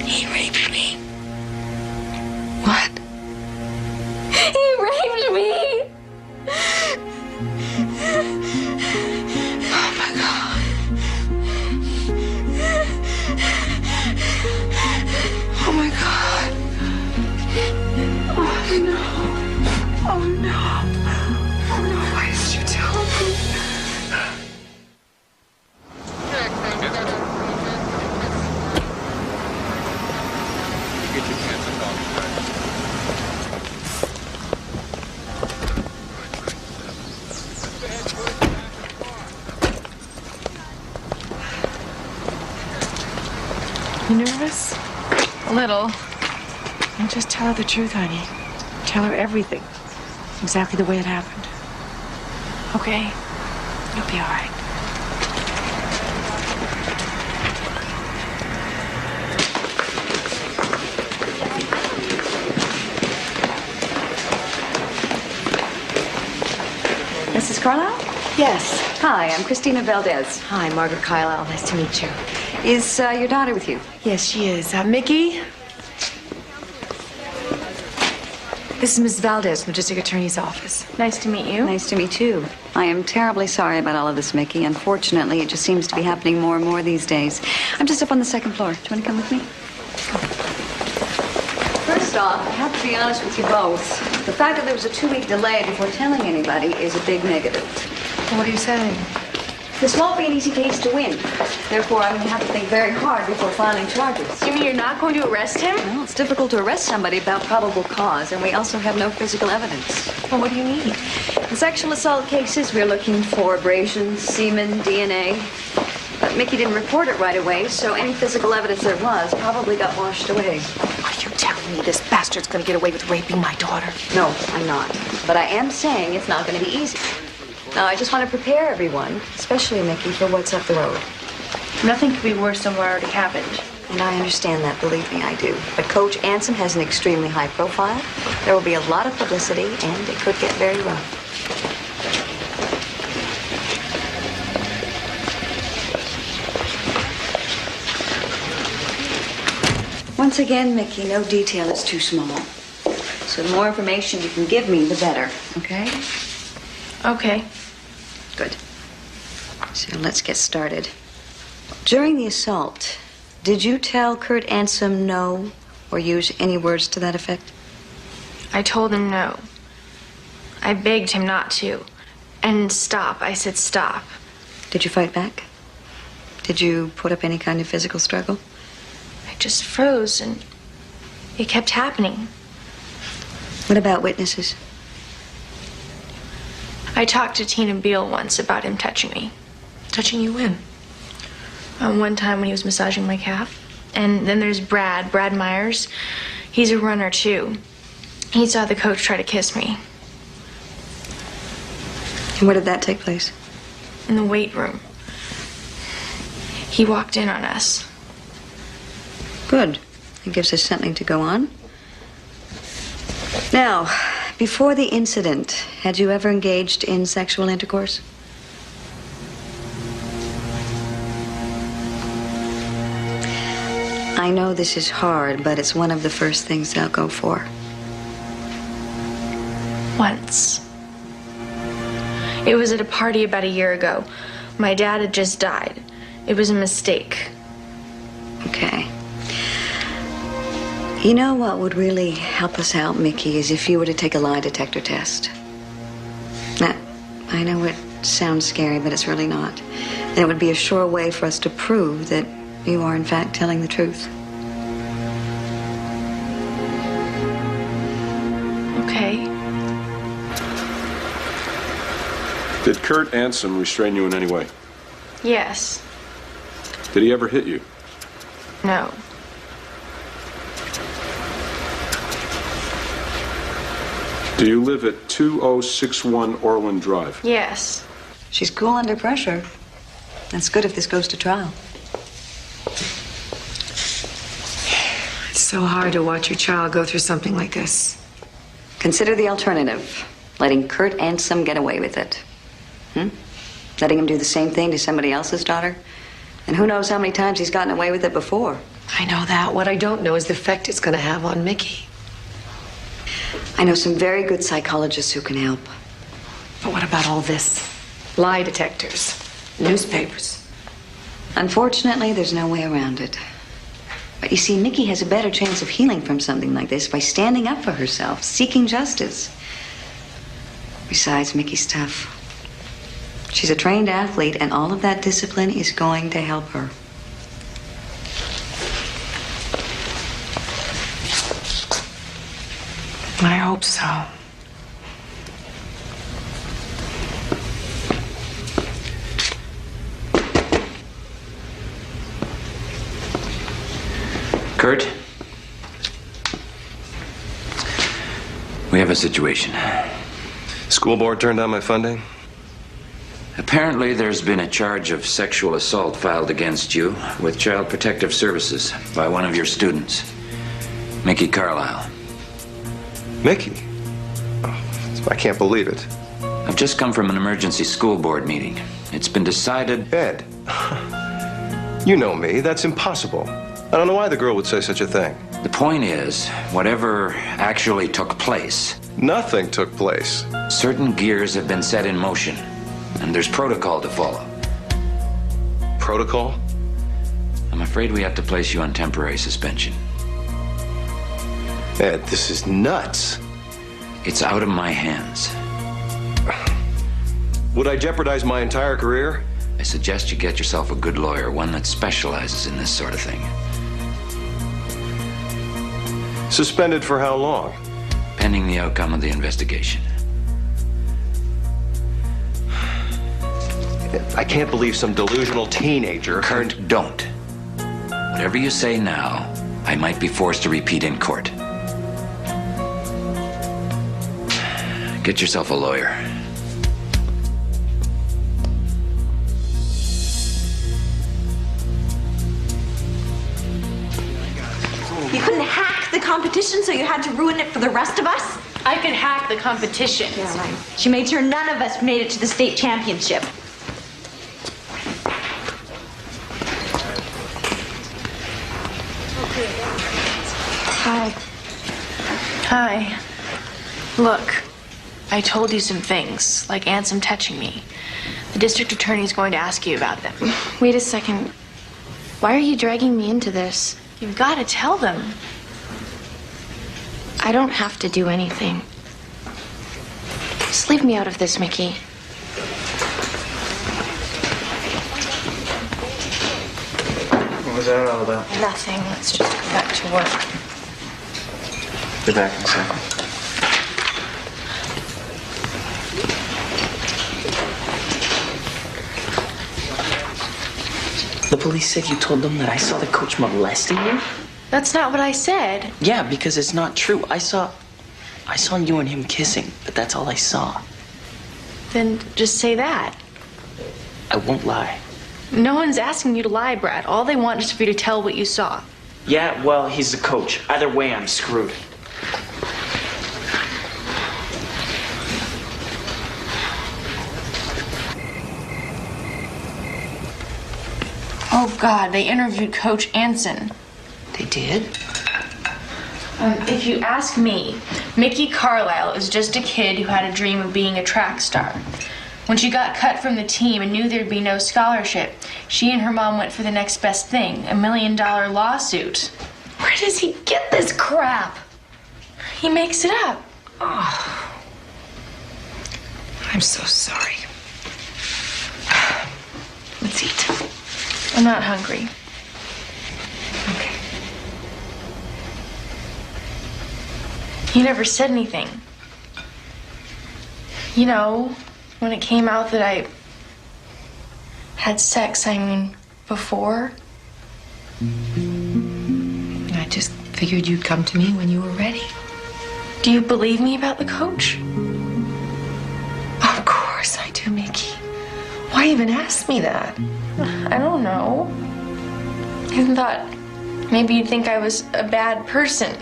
He raped me. What? He raped me. Oh my God. Oh my God. Oh no. Oh no. Oh no, why didn't you tell me? Get your pants and dogs. You nervous? A little. Well, just tell her the truth, honey. Tell her everything. Exactly the way it happened. Okay. You'll be all right. Mrs. Carlisle? Yes. Hi, I'm Christina Valdez. Hi, Margaret Carlisle. Nice to meet you. Is your daughter with you? Yes, she is. Mickey? This is Miss Valdez from the District Attorney's Office. Nice to meet you. Nice to meet you. I am terribly sorry about all of this, Mickey. Unfortunately, it just seems to be happening more and more these days. I'm just up on the second floor. Do you want to come with me? First off, I have to be honest with you both. The fact that there was a 2-week delay before telling anybody is a big negative. What are you saying? This won't be an easy case to win. Therefore, I'm going to have to think very hard before filing charges. You mean you're not going to arrest him? Well, it's difficult to arrest somebody without probable cause, and we also have no physical evidence. Well, what do you need? In sexual assault cases, we're looking for abrasions, semen, DNA. But Mickey didn't report it right away, so any physical evidence there was probably got washed away. Are you telling me this bastard's gonna get away with raping my daughter? No, I'm not. But I am saying it's not going to be easy. Now, I just want to prepare everyone, especially Mickey, for what's up the road. Nothing could be worse than what already happened. And I understand that, believe me, I do. But Coach Anson has an extremely high profile. There will be a lot of publicity, and it could get very rough. Once again, Mickey, no detail is too small. So the more information you can give me, the better, okay? Okay. Good. So let's get started. During the assault, did you tell Kurt Ansom no or use any words to that effect? I told him no. I begged him not to. And stop. I said stop. Did you fight back? Did you put up any kind of physical struggle? I just froze and it kept happening. What about witnesses? I talked to Tina Beale once about him touching me. Touching you when? One time when he was massaging my calf. And then there's Brad Myers. He's a runner too. He saw the coach try to kiss me. And where did that take place? In the weight room. He walked in on us. Good. It gives us something to go on. Now, Before the incident, had you ever engaged in sexual intercourse? I know this is hard, but it's one of the first things they'll go for. Once. It was at a party about a year ago. My dad had just died. It was a mistake. Okay. You know what would really help us out, Mickey, is if you were to take a lie detector test. Now, I know it sounds scary, but it's really not. And it would be a sure way for us to prove that you are, in fact, telling the truth. Okay. Did Kurt Ansom restrain you in any way? Yes. Did he ever hit you? No. Do you live at 2061 Orland Drive? Yes. She's cool under pressure. That's good if this goes to trial. It's so hard to watch your child go through something like this. Consider the alternative. Letting Kurt Ansom get away with it. Letting him do the same thing to somebody else's daughter. And who knows how many times he's gotten away with it before. I know that. What I don't know is the effect it's going to have on Mickey. I know some very good psychologists who can help. But what about all this? Lie detectors, newspapers. Unfortunately, there's no way around it. But you see, Mickey has a better chance of healing from something like this by standing up for herself, seeking justice. Besides, Mickey's tough. She's a trained athlete, and all of that discipline is going to help her. I hope so. Kurt? We have a situation. School board turned down my funding? Apparently, there's been a charge of sexual assault filed against you with Child Protective Services by one of your students, Mickey Carlisle. Mickey? Oh, I can't believe it. I've just come from an emergency school board meeting. It's been decided... Ed, you know me. That's impossible. I don't know why the girl would say such a thing. The point is, whatever actually took place... Nothing took place. Certain gears have been set in motion, and there's protocol to follow. Protocol? I'm afraid we have to place you on temporary suspension. Ed, this is nuts. It's out of my hands. Would I jeopardize my entire career? I suggest you get yourself a good lawyer, one that specializes in this sort of thing. Suspended for how long? Pending the outcome of the investigation. I can't believe some delusional teenager... Kurt, don't. Whatever you say now, I might be forced to repeat in court. Get yourself a lawyer. You couldn't hack the competition, so you had to ruin it for the rest of us? I could hack the competition. Yeah, right. She made sure none of us made it to the state championship. Hi. Hi. Look, I told you some things, like Ansom touching me. The district attorney's going to ask you about them. Wait a second. Why are you dragging me into this? You've got to tell them. I don't have to do anything. Just leave me out of this, Mickey. What was that all about? Nothing. Let's just go back to work. Be back in a second. The police said you told them that I saw the coach molesting you? That's not what I said. Yeah, because it's not true. I saw you and him kissing, but that's all I saw. Then just say that. I won't lie. No one's asking you to lie, Brad. All they want is for you to tell what you saw. Yeah, well, he's the coach. Either way, I'm screwed. Oh, God, they interviewed Coach Anson. They did? If you ask me, Mickey Carlisle is just a kid who had a dream of being a track star. When she got cut from the team and knew there'd be no scholarship, she and her mom went for the next best thing, $1 million lawsuit. Where does he get this crap? He makes it up. Oh. I'm so sorry. Let's eat. I'm not hungry. Okay. You never said anything. You know, when it came out that I had sex, before. I just figured you'd come to me when you were ready. Do you believe me about the coach? Of course I do, Mickey. Why even ask me that? I don't know. I thought maybe you'd think I was a bad person.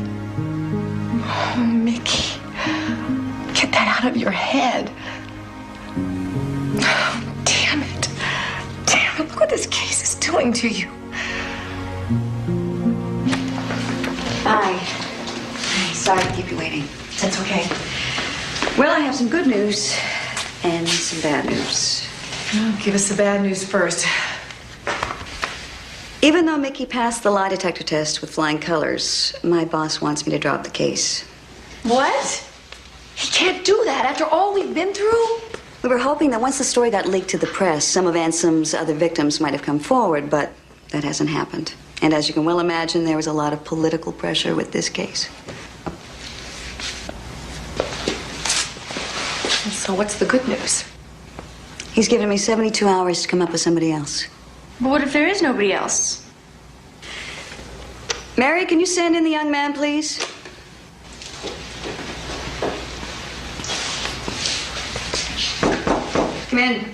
Oh, Mickey. Get that out of your head. Oh, damn it. Damn it. Look what this case is doing to you. Hi. Sorry to keep you waiting. That's okay. Well, I have some good news and some bad news. Oh, give us the bad news first. Even though Mickey passed the lie detector test with flying colors, my boss wants me to drop the case. What? He can't do that after all we've been through? We were hoping that once the story got leaked to the press, some of Ansom's other victims might have come forward, but that hasn't happened. And as you can well imagine, there was a lot of political pressure with this case. So what's the good news? He's given me 72 hours to come up with somebody else. But what if there is nobody else? Mary, can you send in the young man, please? Come in.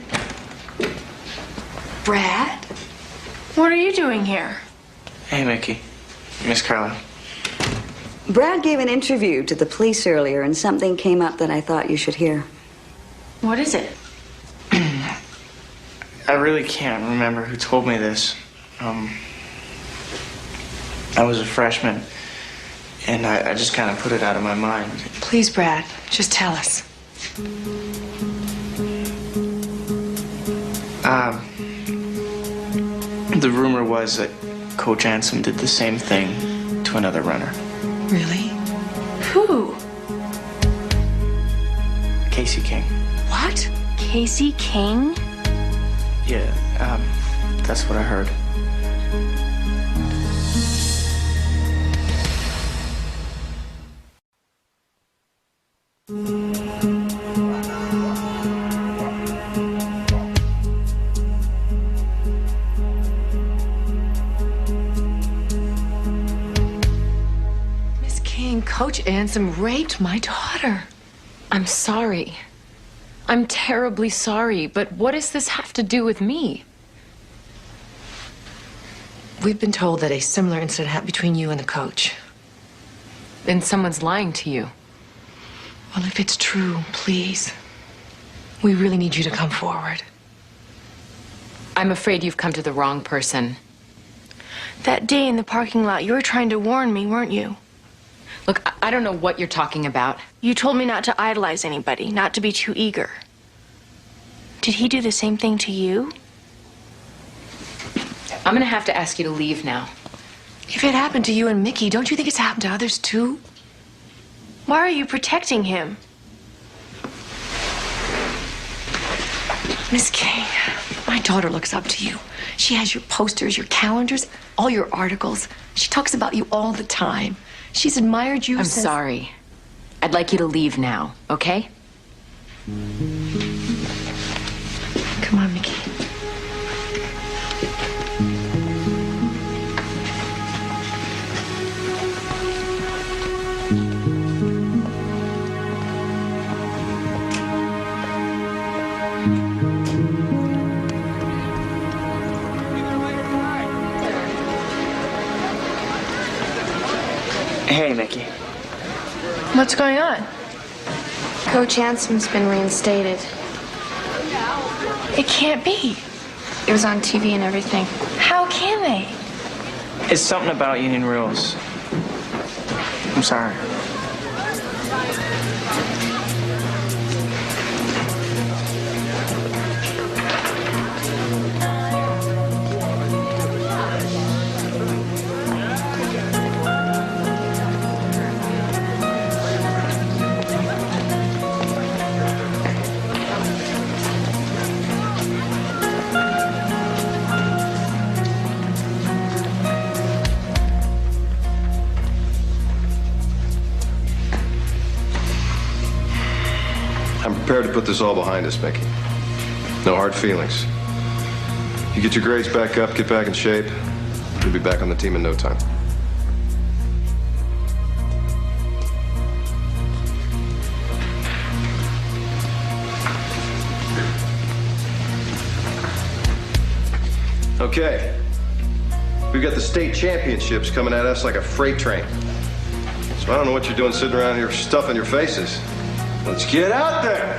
Brad? What are you doing here? Hey, Mickey. Miss Carlisle. Brad gave an interview to the police earlier, and something came up that I thought you should hear. What is it? I really can't remember who told me this. I was a freshman, and I just kind of put it out of my mind. Please, Brad, just tell us. The rumor was that Coach Anson did the same thing to another runner. Really? Who? Casey King. What? Casey King? Yeah, that's what I heard. Miss King, Coach Anson raped my daughter. I'm sorry. I'm terribly sorry, but what does this have to do with me? We've been told that a similar incident happened between you and the coach. Then someone's lying to you. Well, if it's true, please. We really need you to come forward. I'm afraid you've come to the wrong person. That day in the parking lot, you were trying to warn me, weren't you? Look, I don't know what you're talking about. You told me not to idolize anybody, not to be too eager. Did he do the same thing to you? I'm gonna have to ask you to leave now. If it happened to you and Mickey, don't you think it's happened to others too? Why are you protecting him? Miss King, my daughter looks up to you. She has your posters, your calendars, all your articles. She talks about you all the time. She's admired you I'm since... sorry. I'd like you to leave now, okay? Come on, Mickey. Hey, Mickey. What's going on? Coach Ansom's been reinstated. It can't be. It was on TV and everything. How can they? It's something about union rules. I'm sorry. I'm prepared to put this all behind us, Mickey. No hard feelings. You get your grades back up, get back in shape, you'll be back on the team in no time. Okay. We've got the state championships coming at us like a freight train. So I don't know what you're doing sitting around here stuffing your faces. Let's get out there!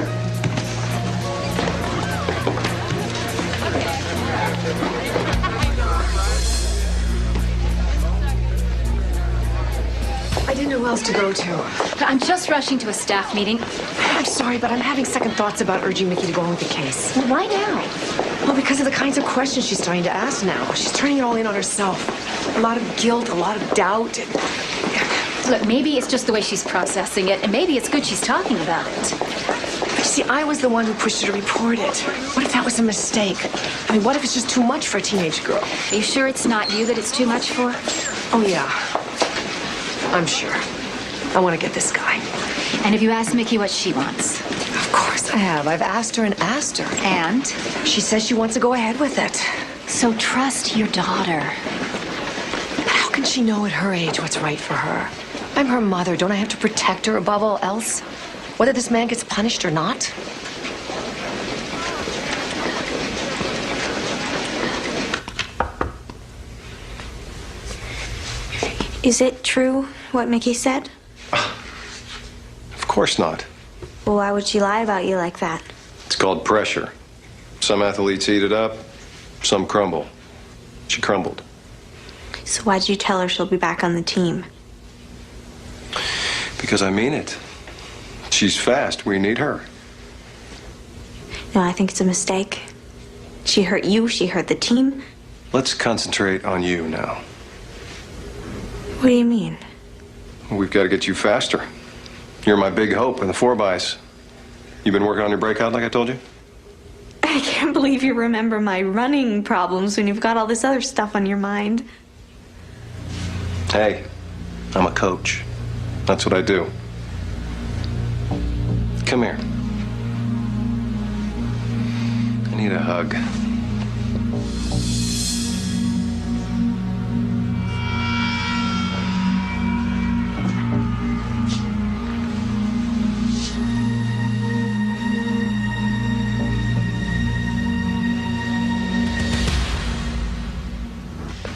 I didn't know who else to go to. I'm just rushing to a staff meeting. I'm sorry, but I'm having second thoughts about urging Mickey to go on with the case. Well, why now? Well, because of the kinds of questions she's starting to ask now. She's turning it all in on herself. A lot of guilt, a lot of doubt. Look, maybe it's just the way she's processing it, and maybe it's good she's talking about it. But you see, I was the one who pushed her to report it. What if that was a mistake? I mean, what if it's just too much for a teenage girl? Are you sure it's not you that it's too much for? Oh, yeah. I'm sure. I want to get this guy. And have you asked Mickey what she wants? Of course I have. I've asked her and asked her. And? She says she wants to go ahead with it. So trust your daughter. But how can she know at her age what's right for her? I'm her mother. Don't I have to protect her above all else? Whether this man gets punished or not? Is it true what Mickey said? Of course not. Well, why would she lie about you like that? It's called pressure. Some athletes eat it up, some crumble. She crumbled. So why'd you tell her she'll be back on the team? Because I mean it. She's fast. We need her. No, I think it's a mistake. She hurt you, she hurt the team. Let's concentrate on you now. What do you mean? We've got to get you faster. You're my big hope in the 4-bys. You've been working on your breakout like I told you? I can't believe you remember my running problems when you've got all this other stuff on your mind. Hey, I'm a coach. That's what I do. Come here. I need a hug.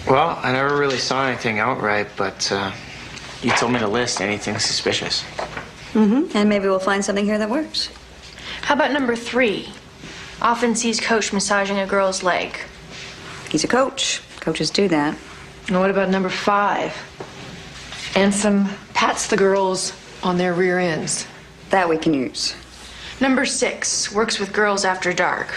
Well, I never really saw anything outright, but you told me to list anything suspicious. Mm-hmm. And maybe we'll find something here that works. How about number 3? Often sees coach massaging a girl's leg. He's a coach. Coaches do that. And what about number 5? Ansem pats the girls on their rear ends. That we can use. Number 6, works with girls after dark.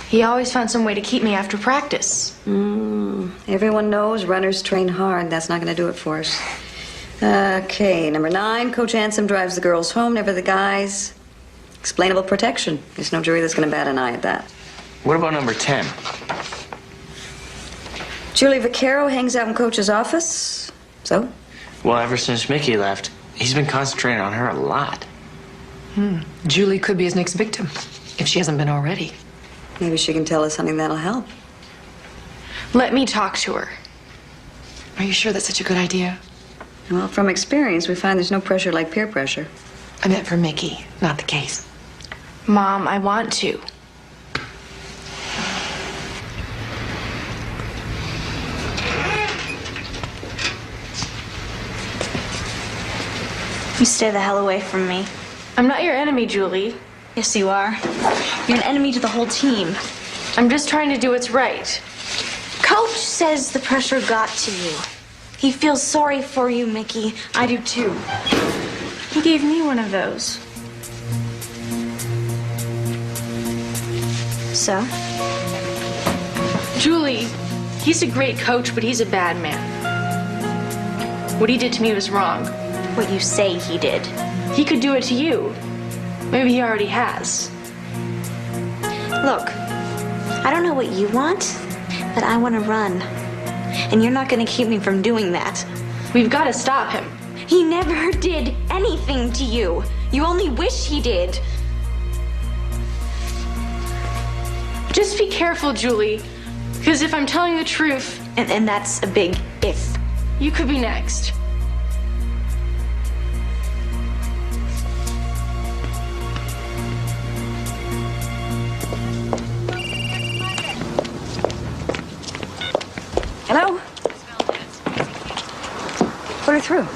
He always found some way to keep me after practice. Everyone knows runners train hard. That's not going to do it for us. Okay, number 9, Coach Ansem drives the girls home, never the guys. Explainable protection. There's no jury that's going to bat an eye at that. What about number 10? Julie Vaccaro hangs out in Coach's office. So? Well, ever since Mickey left, he's been concentrating on her a lot. Julie could be his next victim, if she hasn't been already. Maybe she can tell us something that'll help. Let me talk to her. Are you sure that's such a good idea? Well, from experience, we find there's no pressure like peer pressure. I meant for Mickey, not the case. Mom, I want to. You stay the hell away from me. I'm not your enemy, Julie. Yes, you are. You're an enemy to the whole team. I'm just trying to do what's right. Coach says the pressure got to you. He feels sorry for you, Mickey. I do too. He gave me one of those. So? Julie, he's a great coach, but he's a bad man. What he did to me was wrong. What you say he did. He could do it to you. Maybe he already has. Look, I don't know what you want, but I want to run. And you're not going to keep me from doing that. We've got to stop him. He never did anything to you. You only wish he did. Just be careful, Julie. Because if I'm telling the truth... And that's a big if. You could be next. Hello? Put her through.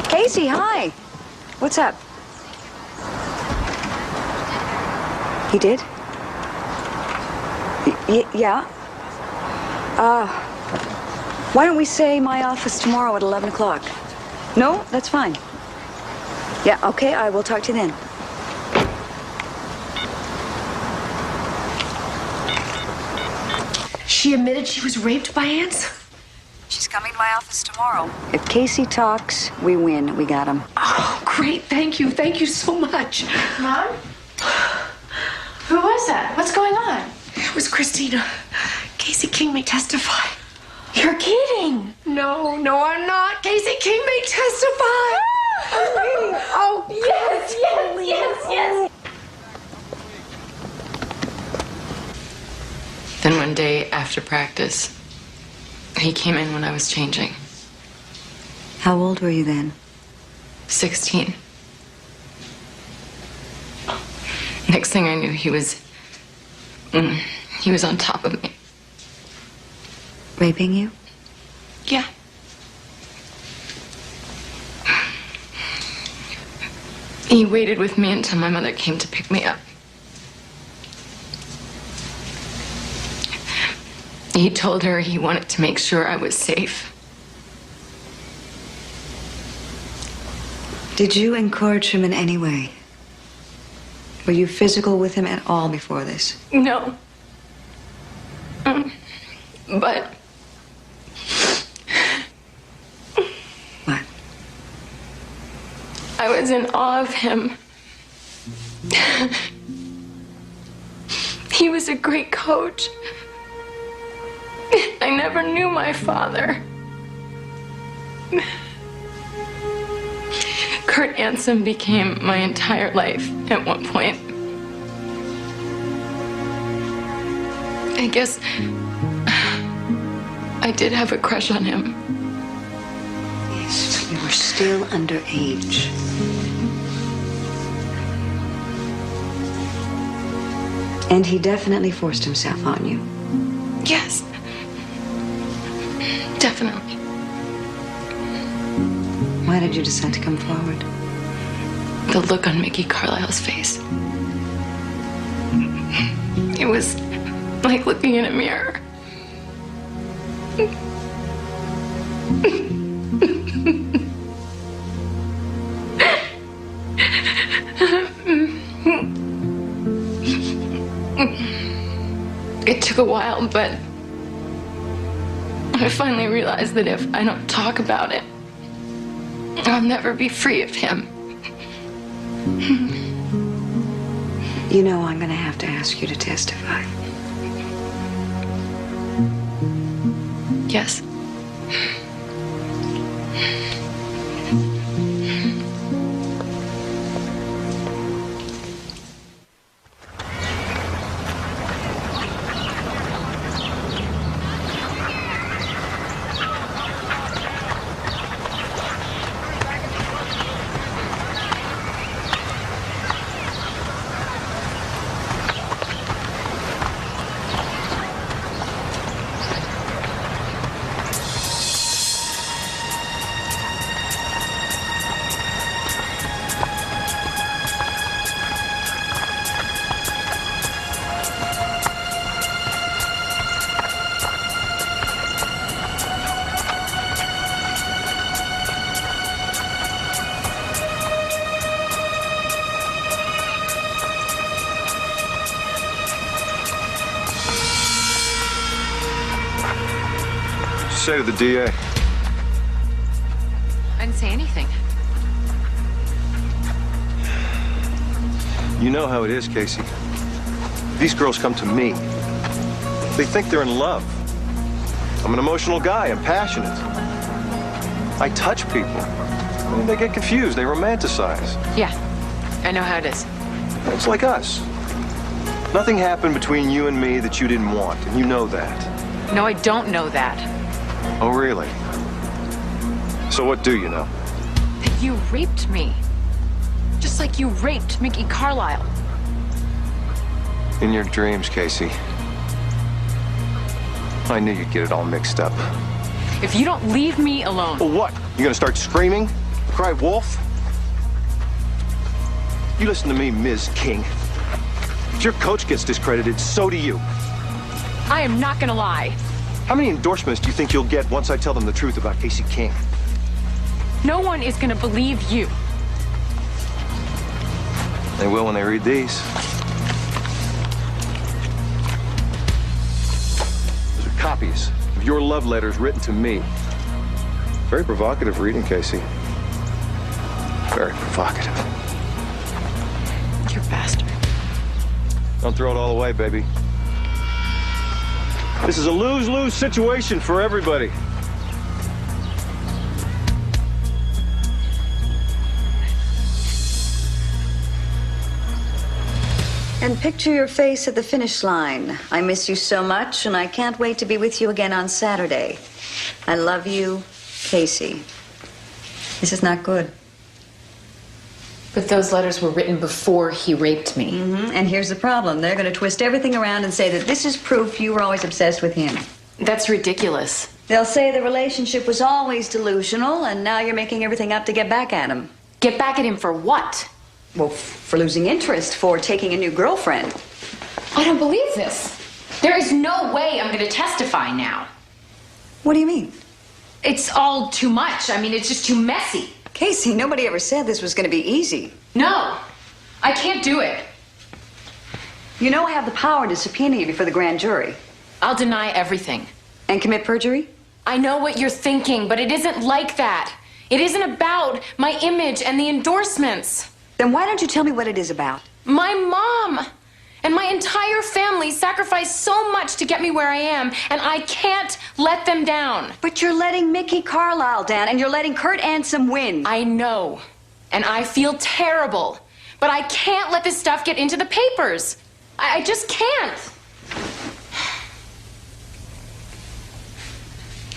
Casey, hi. What's up? He did? Yeah. Why don't we say my office tomorrow at 11 o'clock? No? That's fine. Yeah, okay, I will talk to you then. She admitted she was raped by ants? She's coming to my office tomorrow. If Casey talks, we win. We got him. Oh, great. Thank you. Thank you so much. Mom? Who was that? What's going on? It was Christina. Casey King may testify. You're kidding. No, I'm not. Casey King may testify. I'm waiting. Oh, Yes. Then one day after practice, he came in when I was changing. How old were you then? 16. Next thing I knew, he was on top of me. Raping you? Yeah. He waited with me until my mother came to pick me up. He told her he wanted to make sure I was safe. Did you encourage him in any way? Were you physical with him at all before this? No. But... What? I was in awe of him. He was a great coach. I never knew my father. Kurt Ansom became my entire life at one point. I guess I did have a crush on him. Yes, but you were still underage. And he definitely forced himself on you. Yes. Definitely. Why did you decide to come forward? The look on Mickey Carlisle's face. It was like looking in a mirror. It took a while, but I finally realized that if I don't talk about it, I'll never be free of him. You know, I'm going to have to ask you to testify. Yes. say to the DA? I didn't say anything. You know how it is, Casey. These girls come to me. They think they're in love. I'm an emotional guy. I'm passionate. I touch people. I mean, they get confused. They romanticize. Yeah, I know how it is. It's like us. Nothing happened between you and me that you didn't want, and you know that. No, I don't know that. Oh, really? So what do you know? That you raped me. Just like you raped Mickey Carlisle. In your dreams, Casey. I knew you'd get it all mixed up. If you don't leave me alone. Well, what? You gonna start screaming? Cry wolf? You listen to me, Ms. King. If your coach gets discredited, so do you. I am not gonna lie. How many endorsements do you think you'll get once I tell them the truth about Casey King? No one is gonna believe you. They will when they read these. Those are copies of your love letters written to me. Very provocative reading, Casey. Very provocative. You bastard. Don't throw it all away, baby. This is a lose-lose situation for everybody. And picture your face at the finish line. I miss you so much, and I can't wait to be with you again on Saturday. I love you, Casey. This is not good. But those letters were written before he raped me. And here's the problem. They're going to twist everything around and say that this is proof you were always obsessed with him. That's ridiculous. They'll say the relationship was always delusional, and now you're making everything up to get back at him. Get back at him for what? Well, for losing interest, for taking a new girlfriend. I don't believe this. There is no way I'm going to testify now. What do you mean? It's all too much. I mean, it's just too messy. Casey, nobody ever said this was going to be easy. No, I can't do it. You know I have the power to subpoena you before the grand jury. I'll deny everything. And commit perjury? I know what you're thinking, but it isn't like that. It isn't about my image and the endorsements. Then why don't you tell me what it is about? My mom and my entire family sacrificed so much to get me where I am, and I can't let them down. But you're letting Mickey Carlisle down, and you're letting Kurt Ansom win. I know, and I feel terrible, but I can't let this stuff get into the papers. I just can't.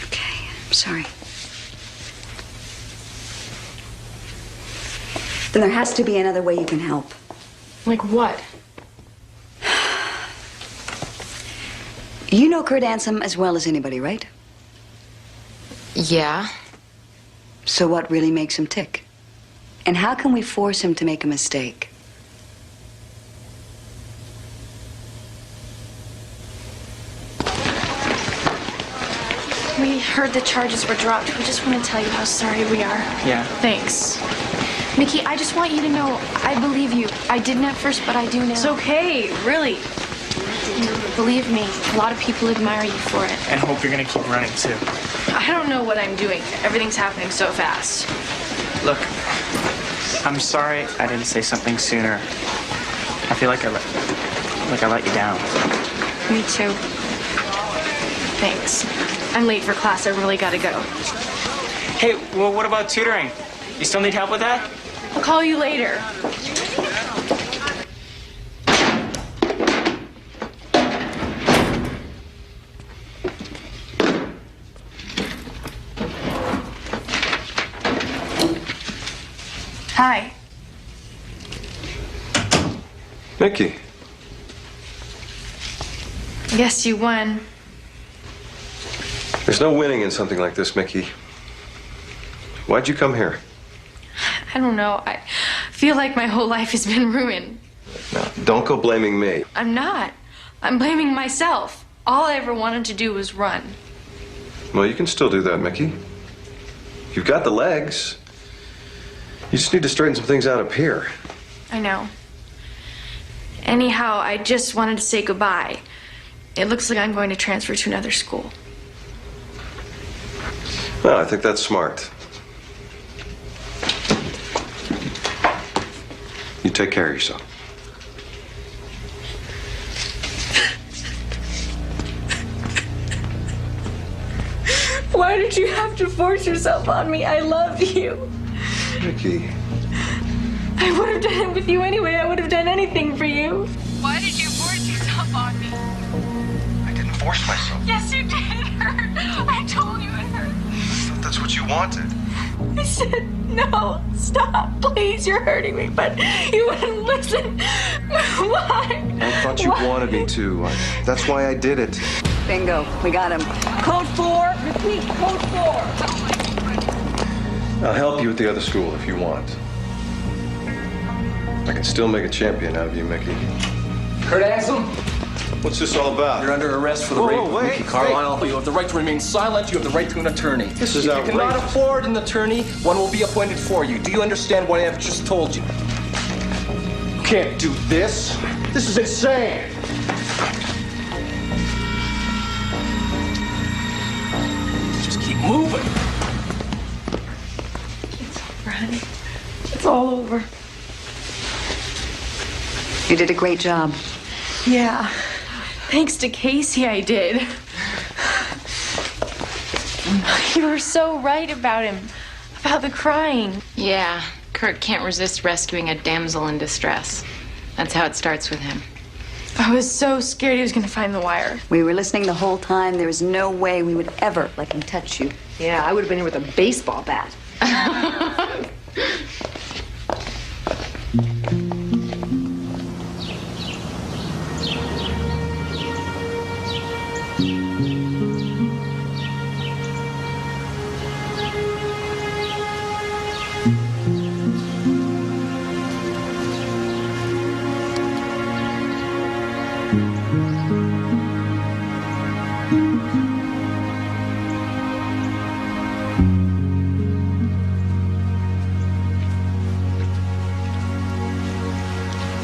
Okay, I'm sorry. Then there has to be another way you can help. Like what? You know Kurt Ansom as well as anybody, right? Yeah. So what really makes him tick? And how can we force him to make a mistake? We heard the charges were dropped. We just want to tell you how sorry we are. Yeah. Thanks. Mickey, I just want you to know I believe you. I didn't at first, but I do now. It's okay, really. Believe me, a lot of people admire you for it. And hope you're gonna keep running too. I don't know what I'm doing. Everything's happening so fast. Look, I'm sorry I didn't say something sooner. I feel like I let you down. Me too. Thanks. I'm late for class. I really gotta go. Hey, well, what about tutoring? You still need help with that? I'll call you later. Hi. Mickey. Guess you won. There's no winning in something like this, Mickey. Why'd you come here? I don't know. I feel like my whole life has been ruined. Now, don't go blaming me. I'm not. I'm blaming myself. All I ever wanted to do was run. Well, you can still do that, Mickey. You've got the legs. You just need to straighten some things out up here. I know. Anyhow, I just wanted to say goodbye. It looks like I'm going to transfer to another school. Well, I think that's smart. You take care of yourself. Why did you have to force yourself on me? I love you. Mickey. I would have done it with you anyway. I would have done anything for you. Why did you force yourself on me? I didn't force myself. Yes, you did. It hurt. I told you it hurt. I thought that's what you wanted. I said, no, stop, please, you're hurting me. But you wouldn't listen. Why? I thought you wanted me to. That's why I did it. Bingo, we got him. Code 4, repeat, code 4. I'll help you at the other school if you want. I can still make a champion out of you, Mickey. Kurt Ansom? What's this all about? You're under arrest for the rape of Mickey Carlisle. You have the right to remain silent. You have the right to an attorney. This is If outrageous. you cannot afford an attorney, one will be appointed for you. Do you understand what I have just told you? You can't do this. This is insane. Just keep moving. Honey, it's all over. You did a great job. Yeah. Thanks to Casey, I did. You were so right about him. About the crying. Yeah, Kurt can't resist rescuing a damsel in distress. That's how it starts with him. I was so scared he was going to find the wire. We were listening the whole time. There was no way we would ever let him touch you. Yeah, I would have been here with a baseball bat.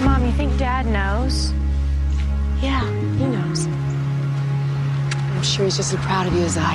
Mom, you think Dad knows? Yeah, he knows. I'm sure he's just as proud of you as I am.